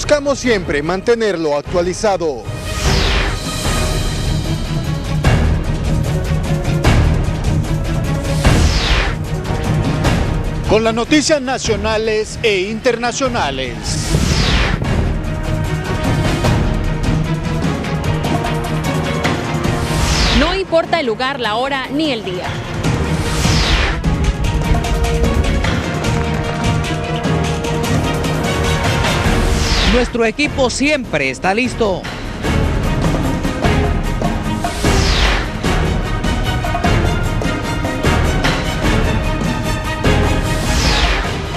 Buscamos siempre mantenerlo actualizado. Con las noticias nacionales e internacionales. No importa el lugar, la hora ni el día. Nuestro equipo siempre está listo.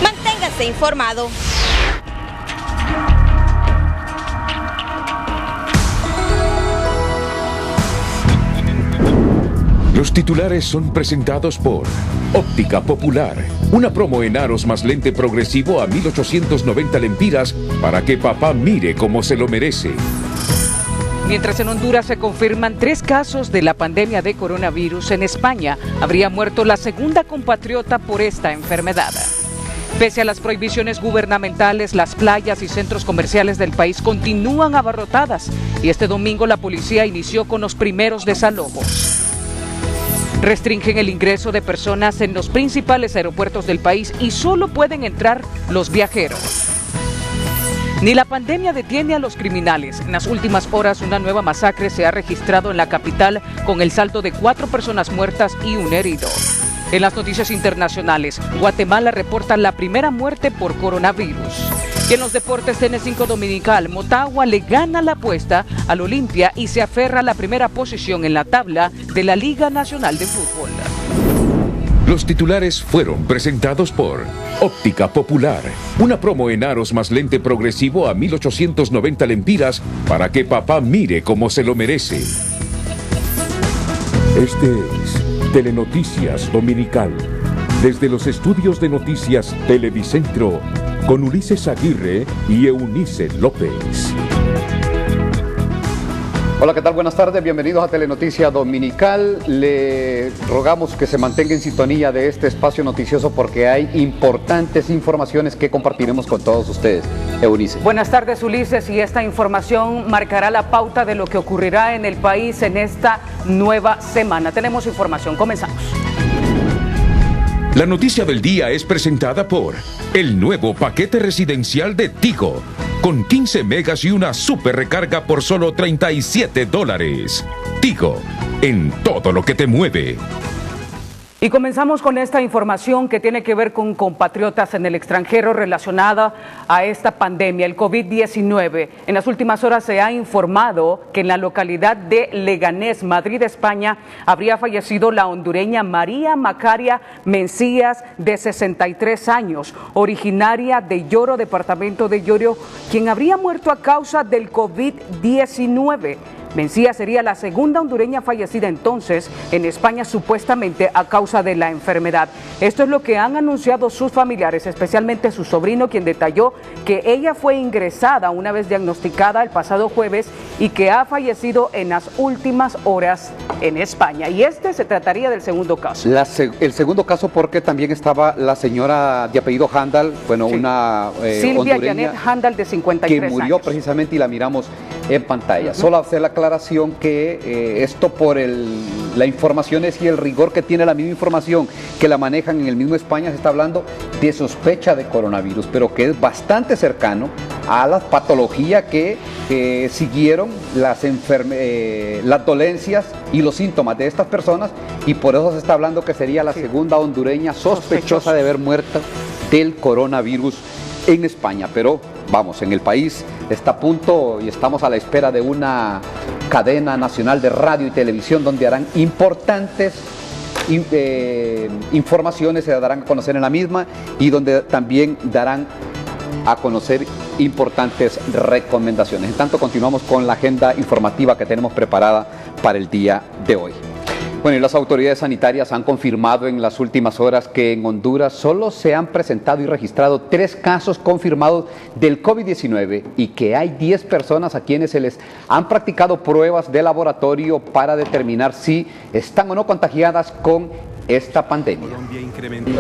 Manténgase informado. Los titulares son presentados por Óptica Popular. Una promo en aros más lente progresivo a 1.890 lempiras para que papá mire como se lo merece. Mientras en Honduras se confirman 3 casos de la pandemia de coronavirus, en España habría muerto la segunda compatriota por esta enfermedad. Pese a las prohibiciones gubernamentales, las playas y centros comerciales del país continúan abarrotadas y este domingo la policía inició con los primeros desalojos. Restringen el ingreso de personas en los principales aeropuertos del país y solo pueden entrar los viajeros. Ni la pandemia detiene a los criminales. En las últimas horas, una nueva masacre se ha registrado en la capital con el saldo de 4 personas muertas y 1 herido. En las noticias internacionales, Guatemala reporta la primera muerte por coronavirus. Y en los deportes TN5 Dominical, Motagua le gana la apuesta al Olimpia y se aferra a la primera posición en la tabla de la Liga Nacional de Fútbol. Los titulares fueron presentados por Óptica Popular. Una promo en aros más lente progresivo a 1.890 lempiras para que papá mire como se lo merece. Este es Telenoticias Dominical. Desde los estudios de noticias Televicentro, con Ulises Aguirre y Eunice López. Hola, ¿qué tal? Buenas tardes, bienvenidos a Telenoticia Dominical. Le rogamos que se mantenga en sintonía de este espacio noticioso porque hay importantes informaciones que compartiremos con todos ustedes. Eunice. Buenas tardes, Ulises, y esta información marcará la pauta de lo que ocurrirá en el país en esta nueva semana. Tenemos información, comenzamos. La noticia del día es presentada por el nuevo paquete residencial de Tigo, con 15 megas y una super recarga por solo $37. Tigo, en todo lo que te mueve. Y comenzamos con esta información que tiene que ver con compatriotas en el extranjero relacionada a esta pandemia, el COVID-19. En las últimas horas se ha informado que en la localidad de Leganés, Madrid, España, habría fallecido la hondureña María Macaria Mencías, de 63 años, originaria de Lloro, departamento de Lloro, quien habría muerto a causa del COVID-19. Mencías sería la segunda hondureña fallecida entonces en España, supuestamente a causa de la enfermedad. Esto es lo que han anunciado sus familiares, especialmente su sobrino, quien detalló que ella fue ingresada una vez diagnosticada el pasado jueves y que ha fallecido en las últimas horas en España. Y este se trataría del segundo caso. El segundo caso, porque también estaba la señora de apellido Handal, bueno, sí, una Silvia Janet Handal, de 53 años. Que murió precisamente y la miramos en pantalla. Solo hacer la aclaración que esto por la información es y el rigor que tiene la misma información que la manejan en el mismo España, se está hablando de sospecha de coronavirus, pero que es bastante cercano a la patología que siguieron las dolencias y los síntomas de estas personas, y por eso se está hablando que sería la segunda hondureña sospechosa de haber muerto del coronavirus en España. Pero vamos, en el país está a punto y estamos a la espera de una cadena nacional de radio y televisión donde harán importantes informaciones, se darán a conocer en la misma, y donde también darán a conocer importantes recomendaciones. En tanto, continuamos con la agenda informativa que tenemos preparada para el día de hoy. Bueno, y las autoridades sanitarias han confirmado en las últimas horas que en Honduras solo se han presentado y registrado 3 casos confirmados del COVID-19 y que hay 10 personas a quienes se les han practicado pruebas de laboratorio para determinar si están o no contagiadas con esta pandemia.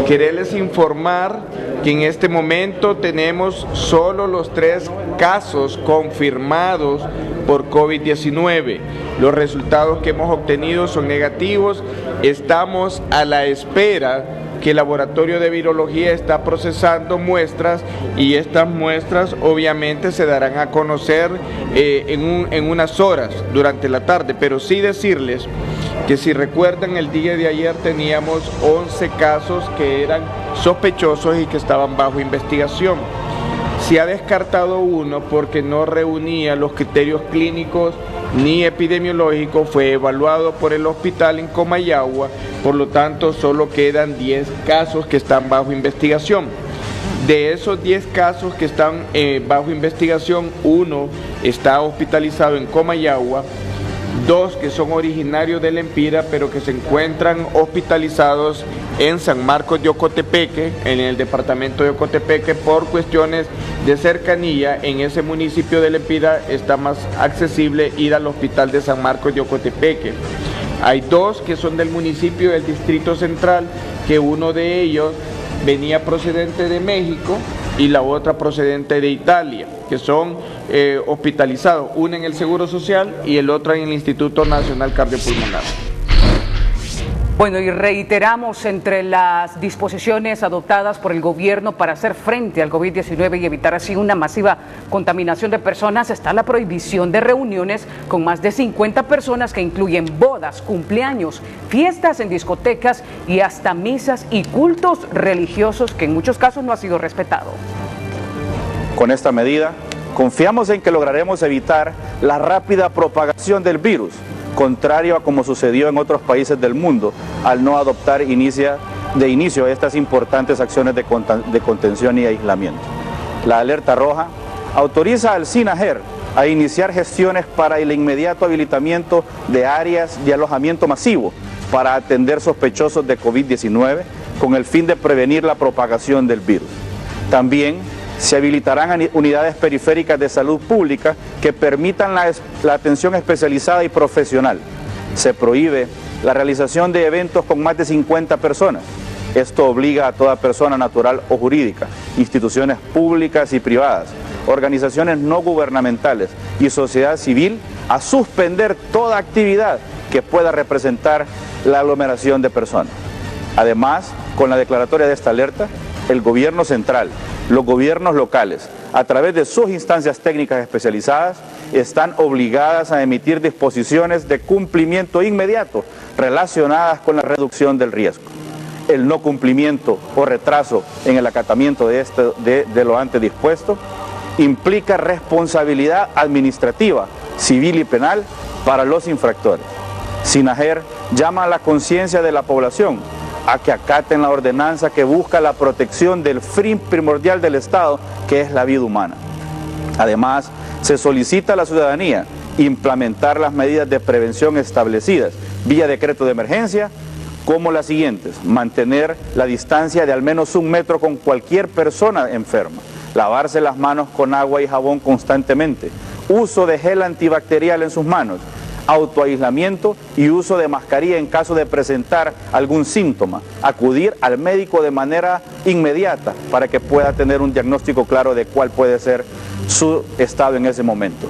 Quererles informar que en este momento tenemos solo los 3 casos confirmados por COVID-19. Los resultados que hemos obtenido son negativos. Estamos a la espera que el laboratorio de virología está procesando muestras y estas muestras obviamente se darán a conocer en unas horas durante la tarde, pero sí decirles que si recuerdan el día de ayer teníamos 11 casos que eran sospechosos y que estaban bajo investigación. Se ha descartado uno porque no reunía los criterios clínicos ni epidemiológicos, fue evaluado por el hospital en Comayagua, por lo tanto solo quedan 10 casos que están bajo investigación. De esos 10 casos que están bajo investigación, uno está hospitalizado en Comayagua, 2 que son originarios de Lempira, pero que se encuentran hospitalizados en San Marcos de Ocotepeque, en el departamento de Ocotepeque, por cuestiones de cercanía. En ese municipio de Lempira está más accesible ir al hospital de San Marcos de Ocotepeque. Hay 2 que son del municipio del Distrito Central, que uno de ellos venía procedente de México y la otra procedente de Italia, que son hospitalizados, uno en el Seguro Social y el otro en el Instituto Nacional Cardiopulmonar. Bueno, y reiteramos, entre las disposiciones adoptadas por el gobierno para hacer frente al COVID-19 y evitar así una masiva contaminación de personas, está la prohibición de reuniones con más de 50 personas, que incluyen bodas, cumpleaños, fiestas en discotecas y hasta misas y cultos religiosos, que en muchos casos no ha sido respetado. Con esta medida, confiamos en que lograremos evitar la rápida propagación del virus, contrario a como sucedió en otros países del mundo, al no adoptar de inicio estas importantes acciones de contención y aislamiento. La alerta roja autoriza al SINAGER a iniciar gestiones para el inmediato habilitamiento de áreas de alojamiento masivo para atender sospechosos de COVID-19 con el fin de prevenir la propagación del virus. También se habilitarán unidades periféricas de salud pública que permitan la atención especializada y profesional. Se prohíbe la realización de eventos con más de 50 personas. Esto obliga a toda persona natural o jurídica, instituciones públicas y privadas, organizaciones no gubernamentales y sociedad civil a suspender toda actividad que pueda representar la aglomeración de personas. Además, con la declaratoria de esta alerta, el gobierno central, los gobiernos locales, a través de sus instancias técnicas especializadas, están obligadas a emitir disposiciones de cumplimiento inmediato relacionadas con la reducción del riesgo. El no cumplimiento o retraso en el acatamiento de lo antes dispuesto implica responsabilidad administrativa, civil y penal para los infractores. SINAGER llama a la conciencia de la población a que acaten la ordenanza que busca la protección del fin primordial del Estado, que es la vida humana. Además, se solicita a la ciudadanía implementar las medidas de prevención establecidas vía decreto de emergencia, como las siguientes: mantener la distancia de al menos 1 metro con cualquier persona enferma, lavarse las manos con agua y jabón constantemente, uso de gel antibacterial en sus manos, autoaislamiento y uso de mascarilla en caso de presentar algún síntoma, acudir al médico de manera inmediata para que pueda tener un diagnóstico claro de cuál puede ser su estado en ese momento.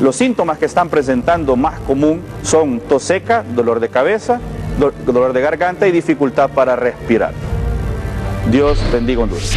Los síntomas que están presentando más común son tos seca, dolor de cabeza, dolor de garganta y dificultad para respirar. Dios bendiga Honduras.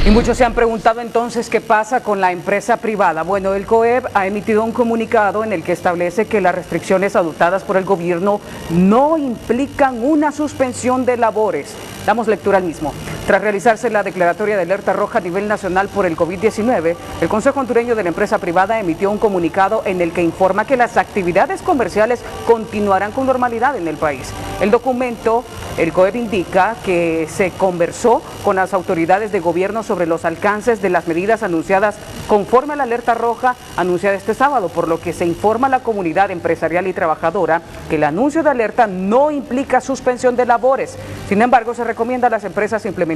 Y muchos se han preguntado entonces qué pasa con la empresa privada. Bueno, el COEP ha emitido un comunicado en el que establece que las restricciones adoptadas por el gobierno no implican una suspensión de labores. Damos lectura al mismo. Tras realizarse la declaratoria de alerta roja a nivel nacional por el COVID-19, el Consejo Hondureño de la Empresa Privada emitió un comunicado en el que informa que las actividades comerciales continuarán con normalidad en el país. El documento, el COEP indica que se conversó con las autoridades de gobierno sobre los alcances de las medidas anunciadas conforme a la alerta roja anunciada este sábado, por lo que se informa a la comunidad empresarial y trabajadora que el anuncio de alerta no implica suspensión de labores. Sin embargo, se recomienda a las empresas implementar,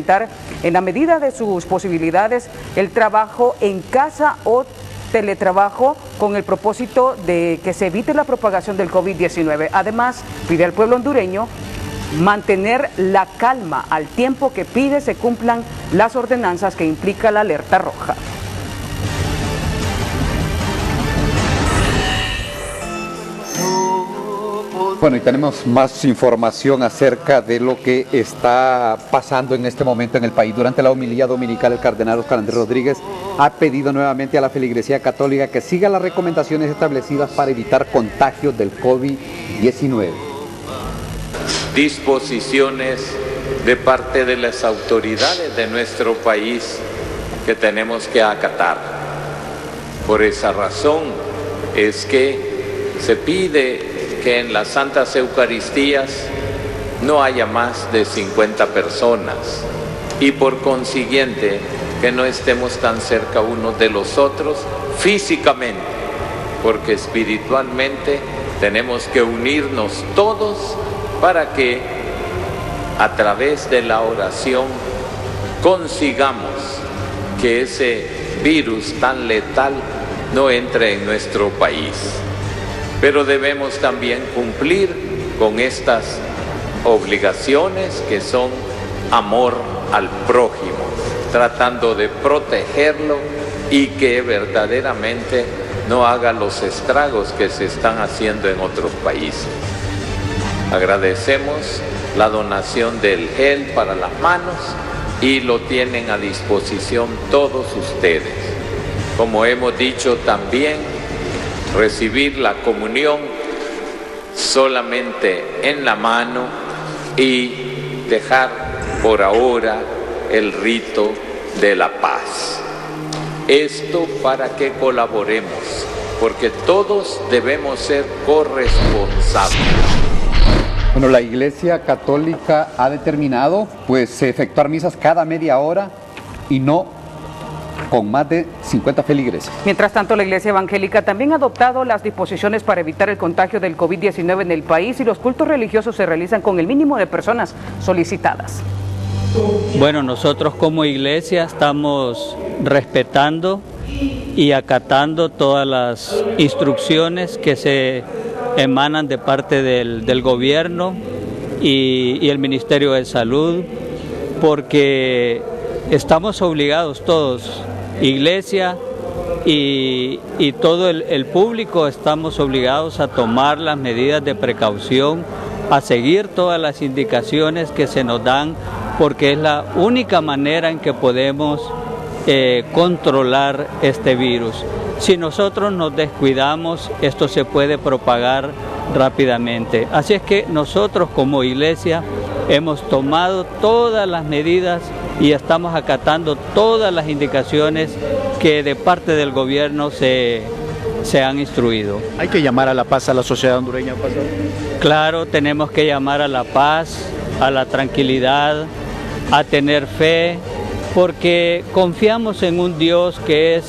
en la medida de sus posibilidades, el trabajo en casa o teletrabajo con el propósito de que se evite la propagación del COVID-19. Además, pide al pueblo hondureño mantener la calma al tiempo que pide se cumplan las ordenanzas que implica la alerta roja. Bueno, y tenemos más información acerca de lo que está pasando en este momento en el país. Durante la homilía dominical, el cardenal Óscar Andrés Rodríguez ha pedido nuevamente a la feligresía católica que siga las recomendaciones establecidas para evitar contagios del COVID-19. Disposiciones de parte de las autoridades de nuestro país que tenemos que acatar. Por esa razón es que se pide que en las Santas Eucaristías no haya más de 50 personas y por consiguiente que no estemos tan cerca unos de los otros físicamente, porque espiritualmente tenemos que unirnos todos para que a través de la oración consigamos que ese virus tan letal no entre en nuestro país. Pero debemos también cumplir con estas obligaciones que son amor al prójimo, tratando de protegerlo y que verdaderamente no haga los estragos que se están haciendo en otros países. Agradecemos la donación del gel para las manos y lo tienen a disposición todos ustedes. Como hemos dicho también, recibir la comunión solamente en la mano y dejar por ahora el rito de la paz. Esto para que colaboremos, porque todos debemos ser corresponsables. Bueno, la Iglesia Católica ha determinado pues efectuar misas cada media hora y no con más de 50 feligreses. Mientras tanto, la Iglesia Evangélica también ha adoptado las disposiciones para evitar el contagio del COVID-19 en el país y los cultos religiosos se realizan con el mínimo de personas solicitadas. Bueno, nosotros como iglesia estamos respetando y acatando todas las instrucciones que se emanan de parte del gobierno y el Ministerio de Salud, porque estamos obligados todos, iglesia y todo el público, estamos obligados a tomar las medidas de precaución, a seguir todas las indicaciones que se nos dan, porque es la única manera en que podemos controlar este virus. Si nosotros nos descuidamos, esto se puede propagar rápidamente. Así es que nosotros como iglesia hemos tomado todas las medidas y estamos acatando todas las indicaciones que de parte del gobierno se han instruido. ¿Hay que llamar a la paz a la sociedad hondureña, pastor? Claro, tenemos que llamar a la paz, a la tranquilidad, a tener fe, porque confiamos en un Dios que es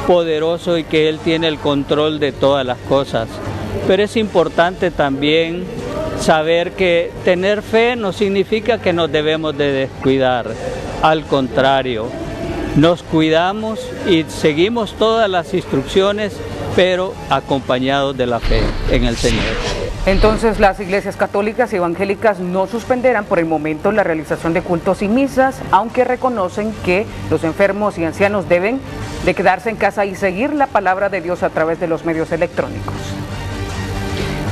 poderoso y que Él tiene el control de todas las cosas. Pero es importante también saber que tener fe no significa que nos debemos de descuidar. Al contrario, nos cuidamos y seguimos todas las instrucciones, pero acompañados de la fe en el Señor. Entonces, las iglesias católicas y evangélicas no suspenderán por el momento la realización de cultos y misas, aunque reconocen que los enfermos y ancianos deben de quedarse en casa y seguir la palabra de Dios a través de los medios electrónicos.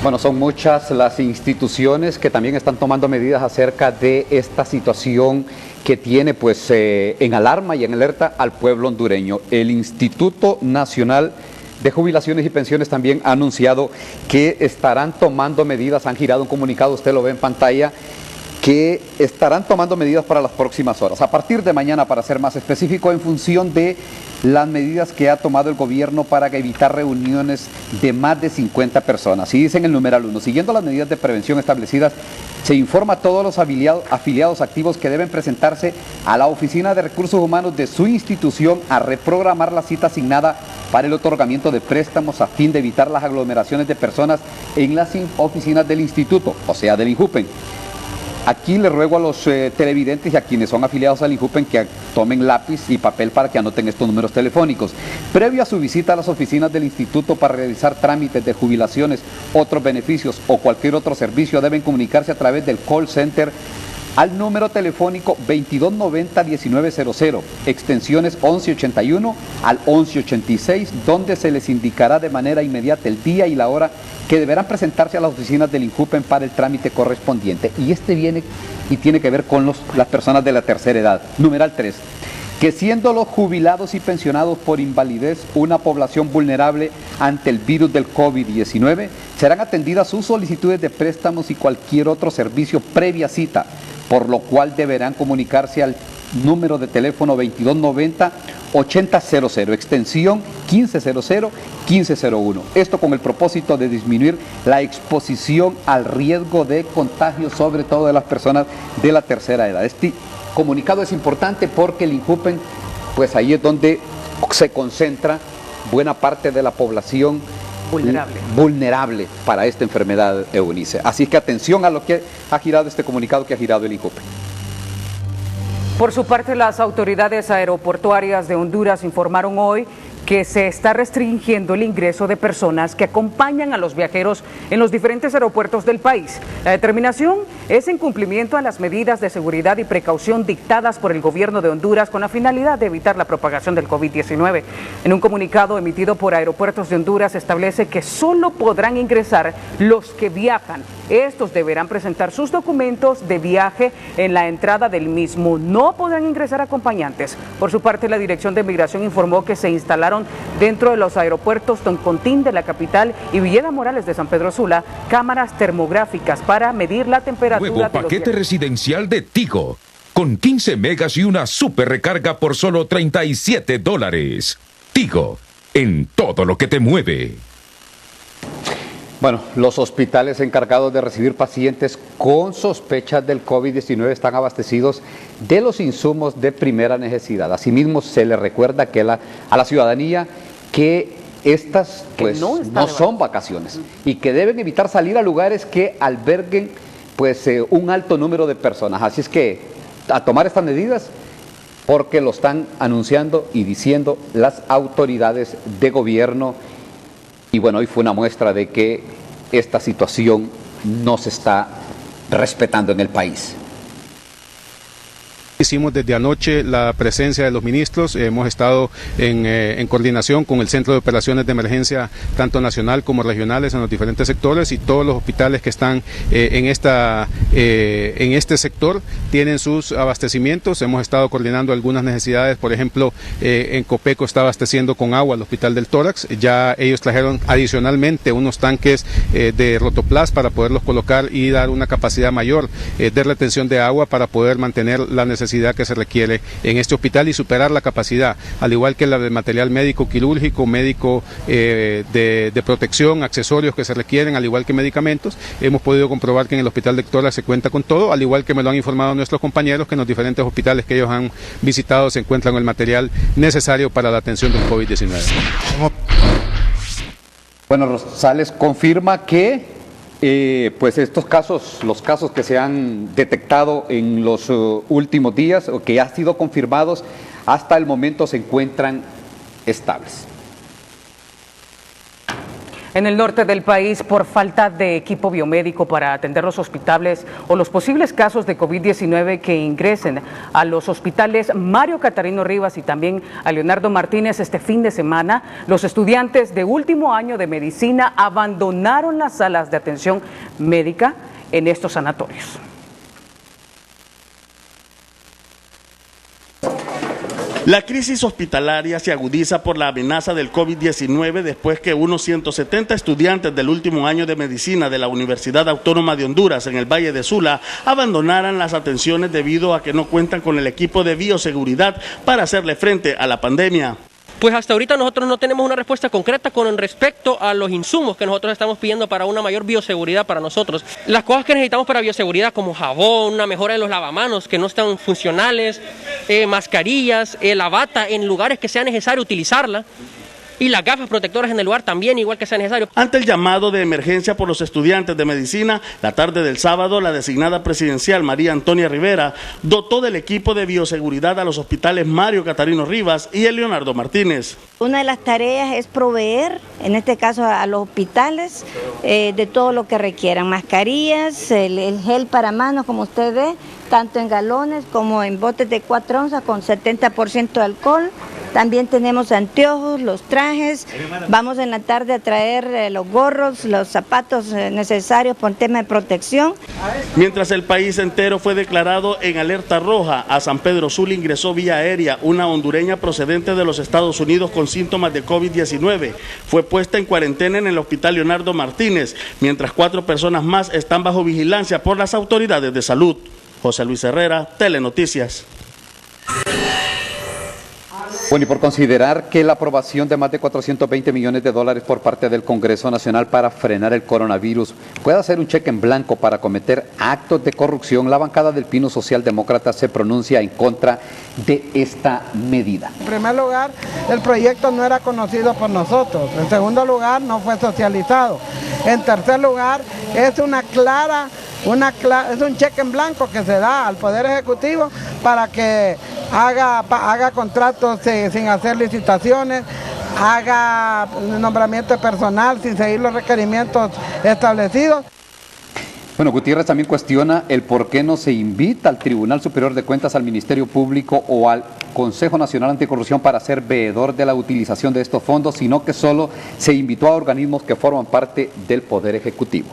Bueno, son muchas las instituciones que también están tomando medidas acerca de esta situación que tiene pues en alarma y en alerta al pueblo hondureño. El Instituto Nacional de Jubilaciones y Pensiones también ha anunciado que estarán tomando medidas, han girado un comunicado, usted lo ve en pantalla, que estarán tomando medidas para las próximas horas. A partir de mañana, para ser más específico, en función de las medidas que ha tomado el gobierno para evitar reuniones de más de 50 personas. Y dicen el numeral 1, siguiendo las medidas de prevención establecidas, se informa a todos los afiliados activos que deben presentarse a la Oficina de Recursos Humanos de su institución a reprogramar la cita asignada para el otorgamiento de préstamos a fin de evitar las aglomeraciones de personas en las oficinas del instituto, o sea, del INJUPEN. Aquí le ruego a los televidentes y a quienes son afiliados al INJUPEN que tomen lápiz y papel para que anoten estos números telefónicos. Previo a su visita a las oficinas del instituto para realizar trámites de jubilaciones, otros beneficios o cualquier otro servicio, deben comunicarse a través del call center al número telefónico 2290-1900, extensiones 1181 al 1186, donde se les indicará de manera inmediata el día y la hora que deberán presentarse a las oficinas del INJUPEN para el trámite correspondiente. Y este viene y tiene que ver con las personas de la tercera edad. Numeral 3. Que siendo los jubilados y pensionados por invalidez una población vulnerable ante el virus del COVID-19, serán atendidas sus solicitudes de préstamos y cualquier otro servicio previa cita, por lo cual deberán comunicarse al número de teléfono 2290-8000, extensión 1500-1501. Esto con el propósito de disminuir la exposición al riesgo de contagio, sobre todo de las personas de la tercera edad. Este comunicado es importante porque el INJUPEN, pues ahí es donde se concentra buena parte de la población vulnerable para esta enfermedad, Eunice. Así que atención a lo que ha girado este comunicado que ha girado el INJUPEN. Por su parte, las autoridades aeroportuarias de Honduras informaron hoy que se está restringiendo el ingreso de personas que acompañan a los viajeros en los diferentes aeropuertos del país. La determinación es en cumplimiento a las medidas de seguridad y precaución dictadas por el gobierno de Honduras con la finalidad de evitar la propagación del COVID-19. En un comunicado emitido por Aeropuertos de Honduras se establece que solo podrán ingresar los que viajan. Estos deberán presentar sus documentos de viaje en la entrada del mismo. No podrán ingresar acompañantes. Por su parte, la Dirección de Migración informó que se instalaron dentro de los aeropuertos Toncontín de la capital y Villeda Morales de San Pedro Sula cámaras termográficas para medir la temperatura. Nuevo paquete residencial de Tigo, con 15 megas y una super recarga por solo $37. Tigo, en todo lo que te mueve. Bueno, los hospitales encargados de recibir pacientes con sospechas del COVID-19 están abastecidos de los insumos de primera necesidad. Asimismo, se le recuerda que a la ciudadanía que estas pues, no son vacaciones y que deben evitar salir a lugares que alberguen pues, un alto número de personas. Así es que a tomar estas medidas porque lo están anunciando y diciendo las autoridades de gobierno. Y bueno, hoy fue una muestra de que esta situación no se está respetando en el país. Hicimos desde anoche la presencia de los ministros, hemos estado en coordinación con el Centro de Operaciones de Emergencia, tanto nacional como regionales en los diferentes sectores, y todos los hospitales que están en este sector tienen sus abastecimientos. Hemos estado coordinando algunas necesidades, por ejemplo, en Copeco está abasteciendo con agua al Hospital del Tórax, ya ellos trajeron adicionalmente unos tanques de Rotoplas para poderlos colocar y dar una capacidad mayor de retención de agua para poder mantener la necesidad que se requiere en este hospital y superar la capacidad, al igual que la de material médico quirúrgico, médico de protección, accesorios que se requieren, al igual que medicamentos. Hemos podido comprobar que en el Hospital de Tórax se cuenta con todo, al igual que me lo han informado nuestros compañeros que en los diferentes hospitales que ellos han visitado se encuentran el material necesario para la atención del COVID-19. Bueno, Rosales confirma que pues estos casos, los casos que se han detectado en los últimos días o que han sido confirmados, hasta el momento se encuentran estables. En el norte del país, por falta de equipo biomédico para atender los hospitales o los posibles casos de COVID-19 que ingresen a los hospitales Mario Catarino Rivas y también a Leonardo Martínez este fin de semana, los estudiantes de último año de medicina abandonaron las salas de atención médica en estos sanatorios. La crisis hospitalaria se agudiza por la amenaza del COVID-19 después que unos 170 estudiantes del último año de medicina de la Universidad Autónoma de Honduras en el Valle de Sula abandonaran las atenciones debido a que no cuentan con el equipo de bioseguridad para hacerle frente a la pandemia. Pues hasta ahorita nosotros no tenemos una respuesta concreta con respecto a los insumos que nosotros estamos pidiendo para una mayor bioseguridad para nosotros. Las cosas que necesitamos para bioseguridad como jabón, una mejora de los lavamanos que no están funcionales, mascarillas, la bata en lugares que sea necesario utilizarla. y las gafas protectoras en el lugar también, igual que sea necesario. Ante el llamado de emergencia por los estudiantes de medicina, la tarde del sábado, la designada presidencial María Antonia Rivera dotó del equipo de bioseguridad a los hospitales Mario Catarino Rivas y el Leonardo Martínez. Una de las tareas es proveer, en este caso a los hospitales, de todo lo que requieran, mascarillas, el gel para manos, como usted ve, tanto en galones como en botes de 4 onzas con 70% de alcohol. También tenemos anteojos, los trajes, vamos en la tarde a traer los gorros, los zapatos necesarios por tema de protección. Mientras el país entero fue declarado en alerta roja, a San Pedro Sula ingresó vía aérea una hondureña procedente de los Estados Unidos con síntomas de COVID-19. Fue puesta en cuarentena en el hospital Leonardo Martínez, mientras 4 personas más están bajo vigilancia por las autoridades de salud. José Luis Herrera, Telenoticias. Bueno, y por considerar que la aprobación de más de 420 millones de dólares por parte del Congreso Nacional para frenar el coronavirus puede ser un cheque en blanco para cometer actos de corrupción, la bancada del Pino Socialdemócrata se pronuncia en contra de esta medida. En primer lugar, el proyecto no era conocido por nosotros. En segundo lugar, no fue socializado. En tercer lugar, es es un cheque en blanco que se da al Poder Ejecutivo para que haga contratos sin hacer licitaciones, haga nombramiento de personal sin seguir los requerimientos establecidos. Bueno, Gutiérrez también cuestiona el por qué no se invita al Tribunal Superior de Cuentas, al Ministerio Público o al Consejo Nacional Anticorrupción para ser veedor de la utilización de estos fondos, sino que solo se invitó a organismos que forman parte del Poder Ejecutivo.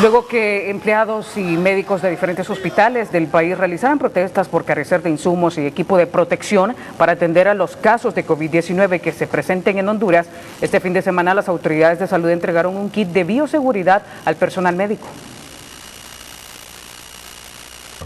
Luego que empleados y médicos de diferentes hospitales del país realizaran protestas por carecer de insumos y equipo de protección para atender a los casos de COVID-19 que se presenten en Honduras, este fin de semana las autoridades de salud entregaron un kit de bioseguridad al personal médico.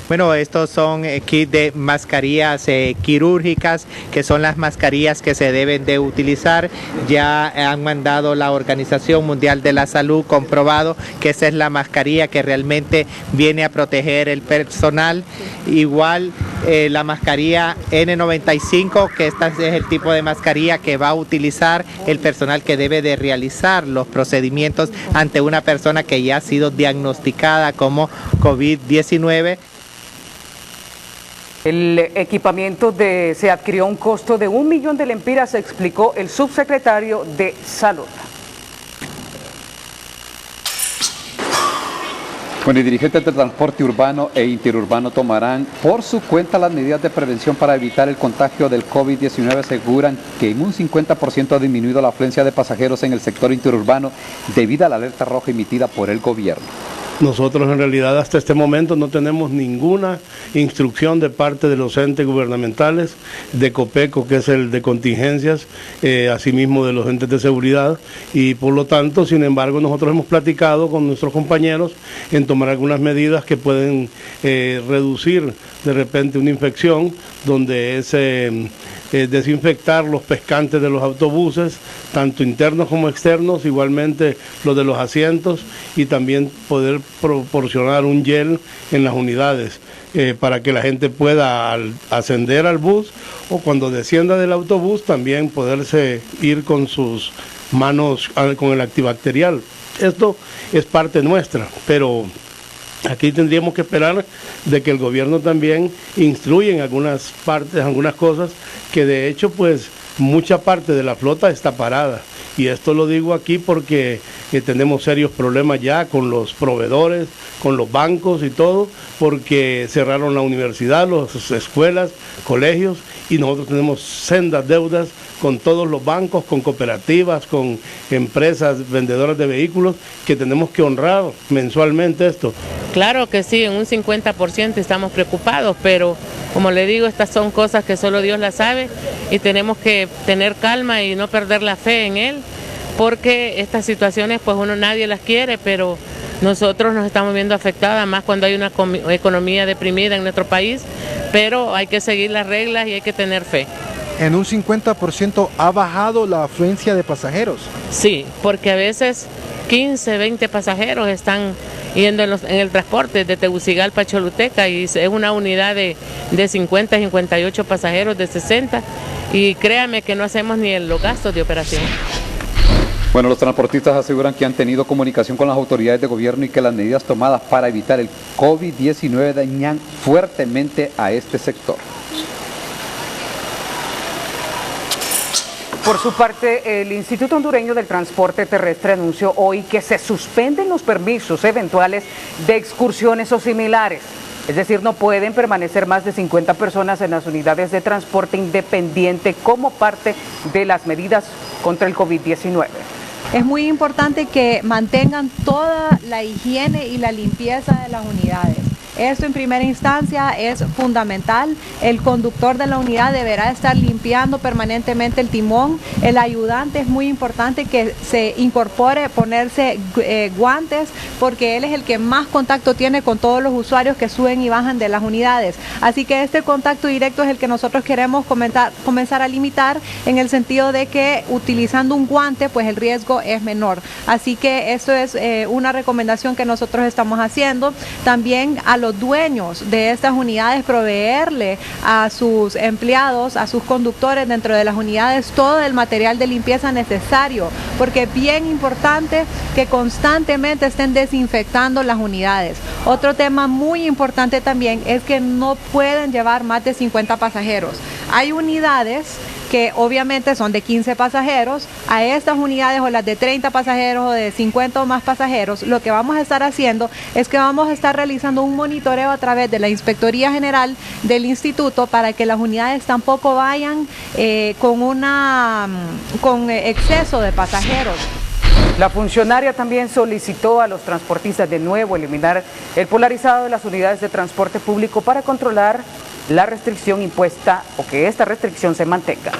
Bueno, estos son kits de mascarillas quirúrgicas, que son las mascarillas que se deben de utilizar. Ya han mandado la Organización Mundial de la Salud comprobado que esa es la mascarilla que realmente viene a proteger el personal. Igual la mascarilla N95, que esta es el tipo de mascarilla que va a utilizar el personal que debe de realizar los procedimientos ante una persona que ya ha sido diagnosticada como COVID-19. El equipamiento se adquirió a un costo de 1 millón de lempiras, explicó el subsecretario de Salud. Bueno, y dirigentes del transporte urbano e interurbano tomarán por su cuenta las medidas de prevención para evitar el contagio del COVID-19. Aseguran que en un 50% ha disminuido la afluencia de pasajeros en el sector interurbano debido a la alerta roja emitida por el gobierno. Nosotros en realidad hasta este momento no tenemos ninguna instrucción de parte de los entes gubernamentales, de COPECO, que es el de contingencias, asimismo de los entes de seguridad, y por lo tanto, sin embargo, nosotros hemos platicado con nuestros compañeros en tomar algunas medidas que pueden reducir de repente una infección, donde es desinfectar los pescantes de los autobuses, tanto internos como externos, igualmente los de los asientos, y también poder proporcionar un gel en las unidades para que la gente pueda al ascender al bus o cuando descienda del autobús también poderse ir con sus manos con el antibacterial. Esto es parte nuestra, pero aquí tendríamos que esperar de que el gobierno también instruya en algunas partes, algunas cosas, que de hecho pues mucha parte de la flota está parada. Y esto lo digo aquí porque tenemos serios problemas ya con los proveedores, con los bancos y todo, porque cerraron la universidad, las escuelas, colegios, y nosotros tenemos sendas deudas con todos los bancos, con cooperativas, con empresas vendedoras de vehículos, que tenemos que honrar mensualmente esto. Claro que sí, en un 50% estamos preocupados, pero como le digo, estas son cosas que solo Dios las sabe y tenemos que tener calma y no perder la fe en Él, porque estas situaciones pues nadie las quiere, pero nosotros nos estamos viendo afectadas, más cuando hay una economía deprimida en nuestro país, pero hay que seguir las reglas y hay que tener fe. En un 50% ha bajado la afluencia de pasajeros. Sí, porque a veces 15, 20 pasajeros están yendo en el transporte de Tegucigalpa a Choluteca y es una unidad de 50, 58 pasajeros, de 60, y créame que no hacemos ni los gastos de operación. Bueno, los transportistas aseguran que han tenido comunicación con las autoridades de gobierno y que las medidas tomadas para evitar el COVID-19 dañan fuertemente a este sector. Por su parte, el Instituto Hondureño del Transporte Terrestre anunció hoy que se suspenden los permisos eventuales de excursiones o similares. Es decir, no pueden permanecer más de 50 personas en las unidades de transporte independiente como parte de las medidas contra el COVID-19. Es muy importante que mantengan toda la higiene y la limpieza de las unidades. Esto en primera instancia es fundamental. El conductor de la unidad deberá estar limpiando permanentemente el timón. El ayudante es muy importante que se incorpore, ponerse guantes, porque él es el que más contacto tiene con todos los usuarios que suben y bajan de las unidades. Así que este contacto directo es el que nosotros queremos comenzar a limitar, en el sentido de que utilizando un guante, pues el riesgo es menor. Así que esto es una recomendación que nosotros estamos haciendo. También a los dueños de estas unidades proveerle a sus empleados, a sus conductores dentro de las unidades todo el material de limpieza necesario, porque es bien importante que constantemente estén desinfectando las unidades. Otro tema muy importante también es que no pueden llevar más de 50 pasajeros. Hay unidades que obviamente son de 15 pasajeros, a estas unidades o las de 30 pasajeros o de 50 o más pasajeros, lo que vamos a estar haciendo es que vamos a estar realizando un monitoreo a través de la Inspectoría General del Instituto para que las unidades tampoco vayan con exceso de pasajeros. La funcionaria también solicitó a los transportistas de nuevo eliminar el polarizado de las unidades de transporte público para controlar la restricción impuesta o que esta restricción se mantenga.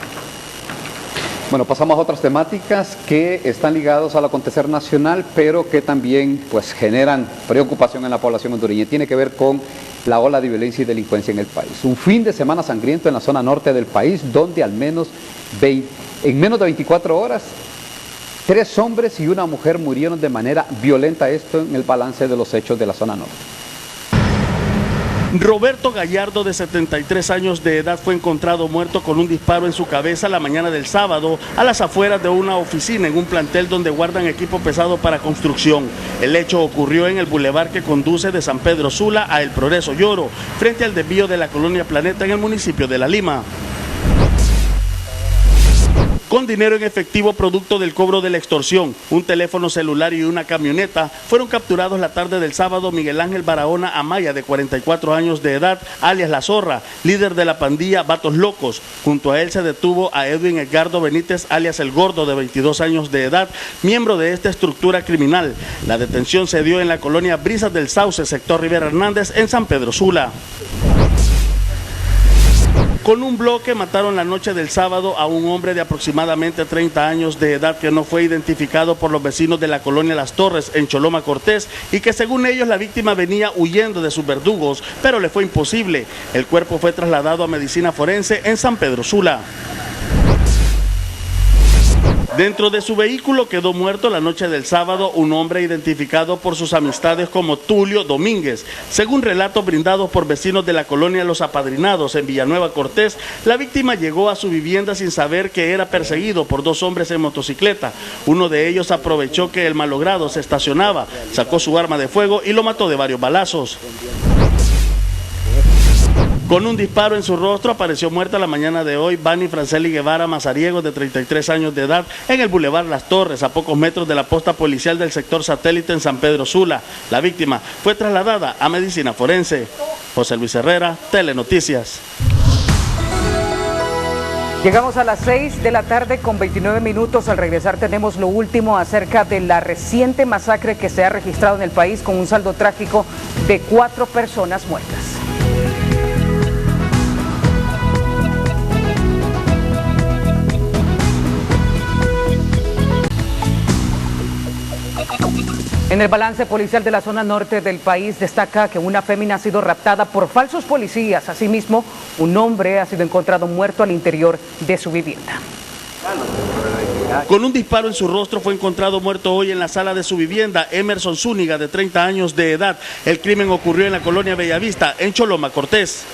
Bueno, pasamos a otras temáticas que están ligados al acontecer nacional, pero que también pues generan preocupación en la población hondureña. Tiene que ver con la ola de violencia y delincuencia en el país. Un fin de semana sangriento en la zona norte del país, donde al menos en menos de 24 horas 3 hombres y una mujer murieron de manera violenta. Esto en el balance de los hechos de la zona norte. Roberto Gallardo, de 73 años de edad, fue encontrado muerto con un disparo en su cabeza la mañana del sábado a las afueras de una oficina en un plantel donde guardan equipo pesado para construcción. El hecho ocurrió en el bulevar que conduce de San Pedro Sula a El Progreso Lloro, frente al desvío de la colonia Planeta en el municipio de La Lima. Con dinero en efectivo producto del cobro de la extorsión, un teléfono celular y una camioneta, fueron capturados la tarde del sábado Miguel Ángel Barahona Amaya, de 44 años de edad, alias La Zorra, líder de la pandilla Vatos Locos. Junto a él se detuvo a Edwin Edgardo Benítez, alias El Gordo, de 22 años de edad, miembro de esta estructura criminal. La detención se dio en la colonia Brisas del Sauce, sector Rivera Hernández, en San Pedro Sula. Con un bloque mataron la noche del sábado a un hombre de aproximadamente 30 años de edad que no fue identificado por los vecinos de la colonia Las Torres en Choloma Cortés y que según ellos la víctima venía huyendo de sus verdugos, pero le fue imposible. El cuerpo fue trasladado a medicina forense en San Pedro Sula. Dentro de su vehículo quedó muerto la noche del sábado un hombre identificado por sus amistades como Tulio Domínguez. Según relatos brindados por vecinos de la colonia Los Apadrinados en Villanueva Cortés, la víctima llegó a su vivienda sin saber que era perseguido por 2 hombres en motocicleta. Uno de ellos aprovechó que el malogrado se estacionaba, sacó su arma de fuego y lo mató de varios balazos. Con un disparo en su rostro apareció muerta la mañana de hoy Vani Franceli Guevara Mazariegos, de 33 años de edad, en el bulevar Las Torres, a pocos metros de la posta policial del sector Satélite en San Pedro Sula. La víctima fue trasladada a medicina forense. José Luis Herrera, Telenoticias. Llegamos a las 6 de la tarde con 29 minutos. Al regresar tenemos lo último acerca de la reciente masacre que se ha registrado en el país, con un saldo trágico de 4 personas muertas. En el balance policial de la zona norte del país destaca que una fémina ha sido raptada por falsos policías. Asimismo, un hombre ha sido encontrado muerto al interior de su vivienda. Con un disparo en su rostro fue encontrado muerto hoy en la sala de su vivienda Emerson Zúñiga, de 30 años de edad. El crimen ocurrió en la colonia Bellavista, en Choloma Cortés.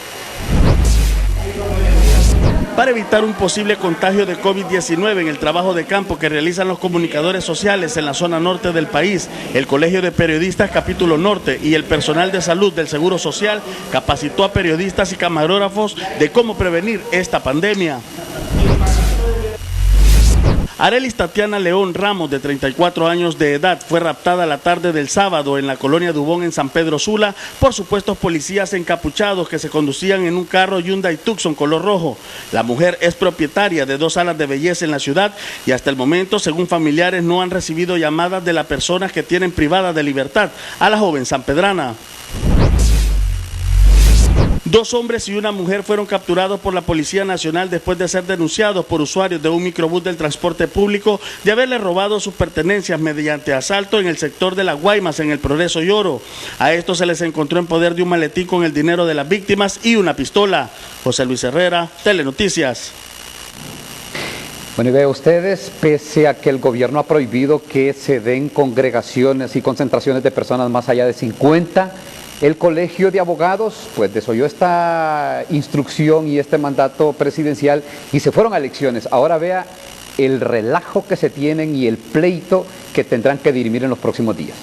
para evitar un posible contagio de COVID-19 en el trabajo de campo que realizan los comunicadores sociales en la zona norte del país. El Colegio de Periodistas Capítulo Norte y el personal de salud del Seguro Social capacitó a periodistas y camarógrafos de cómo prevenir esta pandemia. Arelis Tatiana León Ramos, de 34 años de edad, fue raptada la tarde del sábado en la colonia Dubón en San Pedro Sula por supuestos policías encapuchados que se conducían en un carro Hyundai Tucson color rojo. La mujer es propietaria de 2 salas de belleza en la ciudad y hasta el momento, según familiares, no han recibido llamadas de las personas que tienen privada de libertad a la joven sanpedrana. 2 hombres y una mujer fueron capturados por la Policía Nacional después de ser denunciados por usuarios de un microbús del transporte público de haberle robado sus pertenencias mediante asalto en el sector de Las Guaymas, en el Progreso y Oro. A estos se les encontró en poder de un maletín con el dinero de las víctimas y una pistola. José Luis Herrera, Telenoticias. Bueno, y vean ustedes, pese a que el gobierno ha prohibido que se den congregaciones y concentraciones de personas más allá de 50, el Colegio de Abogados pues desoyó esta instrucción y este mandato presidencial y se fueron a elecciones. Ahora vea el relajo que se tienen y el pleito que tendrán que dirimir en los próximos días.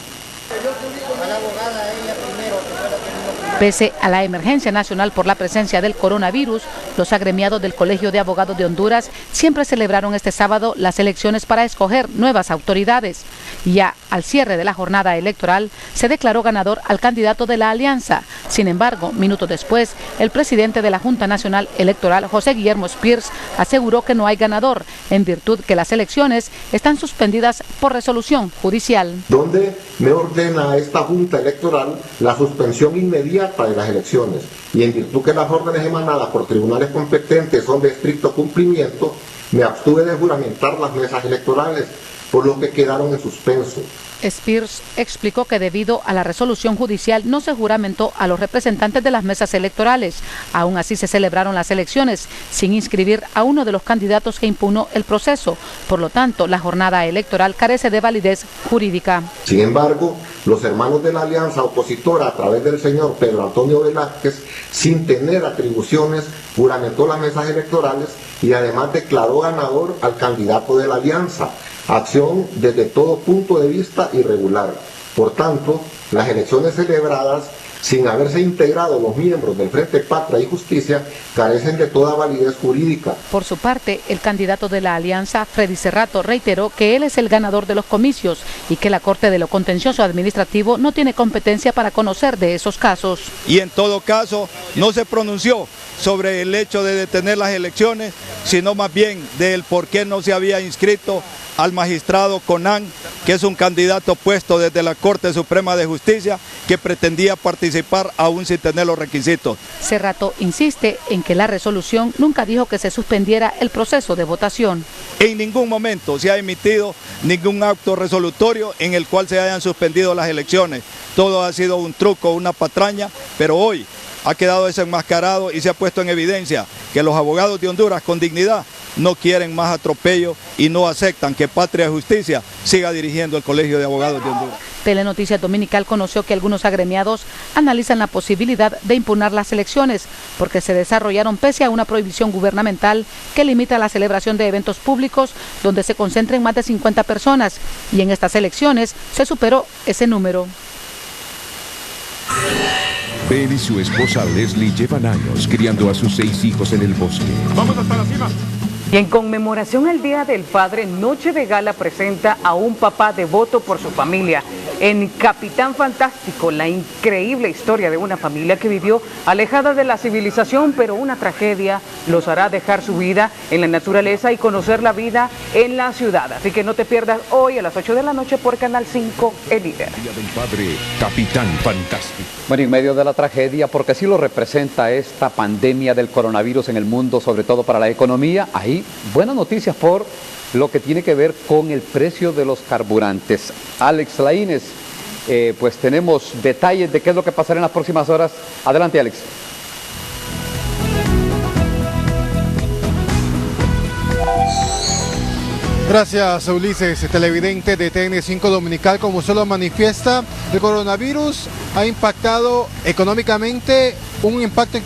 Pese a la emergencia nacional por la presencia del coronavirus, los agremiados del Colegio de Abogados de Honduras siempre celebraron este sábado las elecciones para escoger nuevas autoridades. Ya al cierre de la jornada electoral se declaró ganador al candidato de la alianza. Sin embargo, minutos después, el presidente de la Junta Nacional Electoral, José Guillermo Spears, aseguró que no hay ganador, en virtud que las elecciones están suspendidas por resolución judicial. Donde me ordena esta Junta Electoral la suspensión inmediata de las elecciones y en virtud que las órdenes emanadas por tribunales competentes son de estricto cumplimiento, me abstuve de juramentar las mesas electorales, por lo que quedaron en suspenso. Spears explicó que debido a la resolución judicial no se juramentó a los representantes de las mesas electorales. Aún así se celebraron las elecciones sin inscribir a uno de los candidatos que impugnó el proceso. Por lo tanto, la jornada electoral carece de validez jurídica. Sin embargo, los hermanos de la alianza opositora, a través del señor Pedro Antonio Velázquez, sin tener atribuciones, juramentó las mesas electorales y además declaró ganador al candidato de la alianza. Acción desde todo punto de vista irregular. Por tanto, las elecciones celebradas sin haberse integrado los miembros del Frente Patria y Justicia carecen de toda validez jurídica. Por su parte, el candidato de la alianza, Freddy Cerrato, reiteró que él es el ganador de los comicios y que la Corte de lo Contencioso Administrativo no tiene competencia para conocer de esos casos. Y en todo caso, no se pronunció sobre el hecho de detener las elecciones, sino más bien del por qué no se había inscrito al magistrado Conan, que es un candidato puesto desde la Corte Suprema de Justicia, que pretendía participar aún sin tener los requisitos. Cerrato insiste en que la resolución nunca dijo que se suspendiera el proceso de votación. En ningún momento se ha emitido ningún acto resolutorio en el cual se hayan suspendido las elecciones. Todo ha sido un truco, una patraña, pero hoy ha quedado desenmascarado y se ha puesto en evidencia que los abogados de Honduras con dignidad no quieren más atropello y no aceptan que Patria y Justicia siga dirigiendo el Colegio de Abogados de Honduras. Telenoticias Dominical conoció que algunos agremiados analizan la posibilidad de impugnar las elecciones porque se desarrollaron pese a una prohibición gubernamental que limita la celebración de eventos públicos donde se concentren más de 50 personas y en estas elecciones se superó ese número. Ben y su esposa Leslie llevan años criando a sus 6 hijos en el bosque. ¡Vamos hasta la cima! Y en conmemoración al Día del Padre, Noche de Gala presenta a un papá devoto por su familia. En Capitán Fantástico, la increíble historia de una familia que vivió alejada de la civilización, pero una tragedia los hará dejar su vida en la naturaleza y conocer la vida en la ciudad. Así que no te pierdas hoy a las 8 de la noche por Canal 5, El Líder. Día del Padre, Capitán Fantástico. Bueno, en medio de la tragedia, porque así lo representa esta pandemia del coronavirus en el mundo, sobre todo para la economía, hay buenas noticias por lo que tiene que ver con el precio de los carburantes. Alex Laínez, pues tenemos detalles de qué es lo que pasará en las próximas horas. Adelante, Alex. Gracias, Ulises. Televidente de TN5 Dominical, como usted lo manifiesta, el coronavirus ha impactado económicamente, un impacto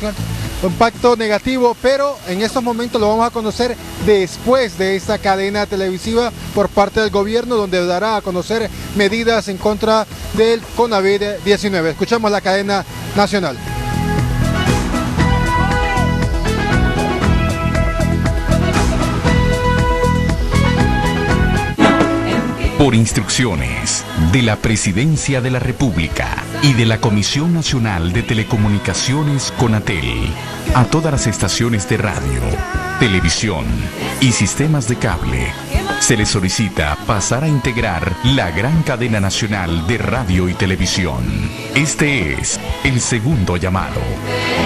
impacto negativo, pero en estos momentos lo vamos a conocer después de esta cadena televisiva por parte del gobierno, donde dará a conocer medidas en contra del COVID-19. Escuchamos la cadena nacional. Por instrucciones de la Presidencia de la República y de la Comisión Nacional de Telecomunicaciones CONATEL, a todas las estaciones de radio, televisión y sistemas de cable, se les solicita pasar a integrar la gran cadena nacional de radio y televisión. Este es el segundo llamado.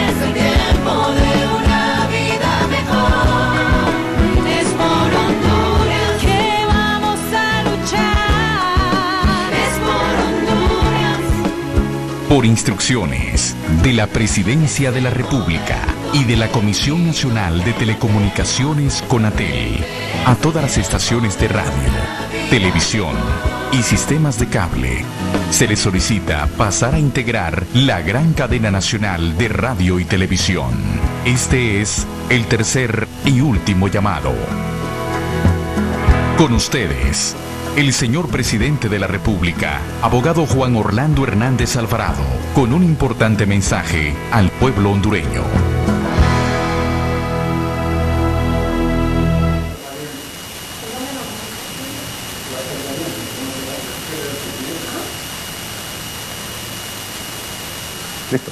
Es el tiempo de una vida mejor. Es por Honduras que vamos a luchar. Es por Honduras. Por instrucciones de la Presidencia de la República y de la Comisión Nacional de Telecomunicaciones CONATEL, a todas las estaciones de radio, televisión y sistemas de cable, se les solicita pasar a integrar la gran cadena nacional de radio y televisión. Este es el tercer y último llamado. Con ustedes, el señor Presidente de la República, abogado Juan Orlando Hernández Alvarado, con un importante mensaje al pueblo hondureño. Listo.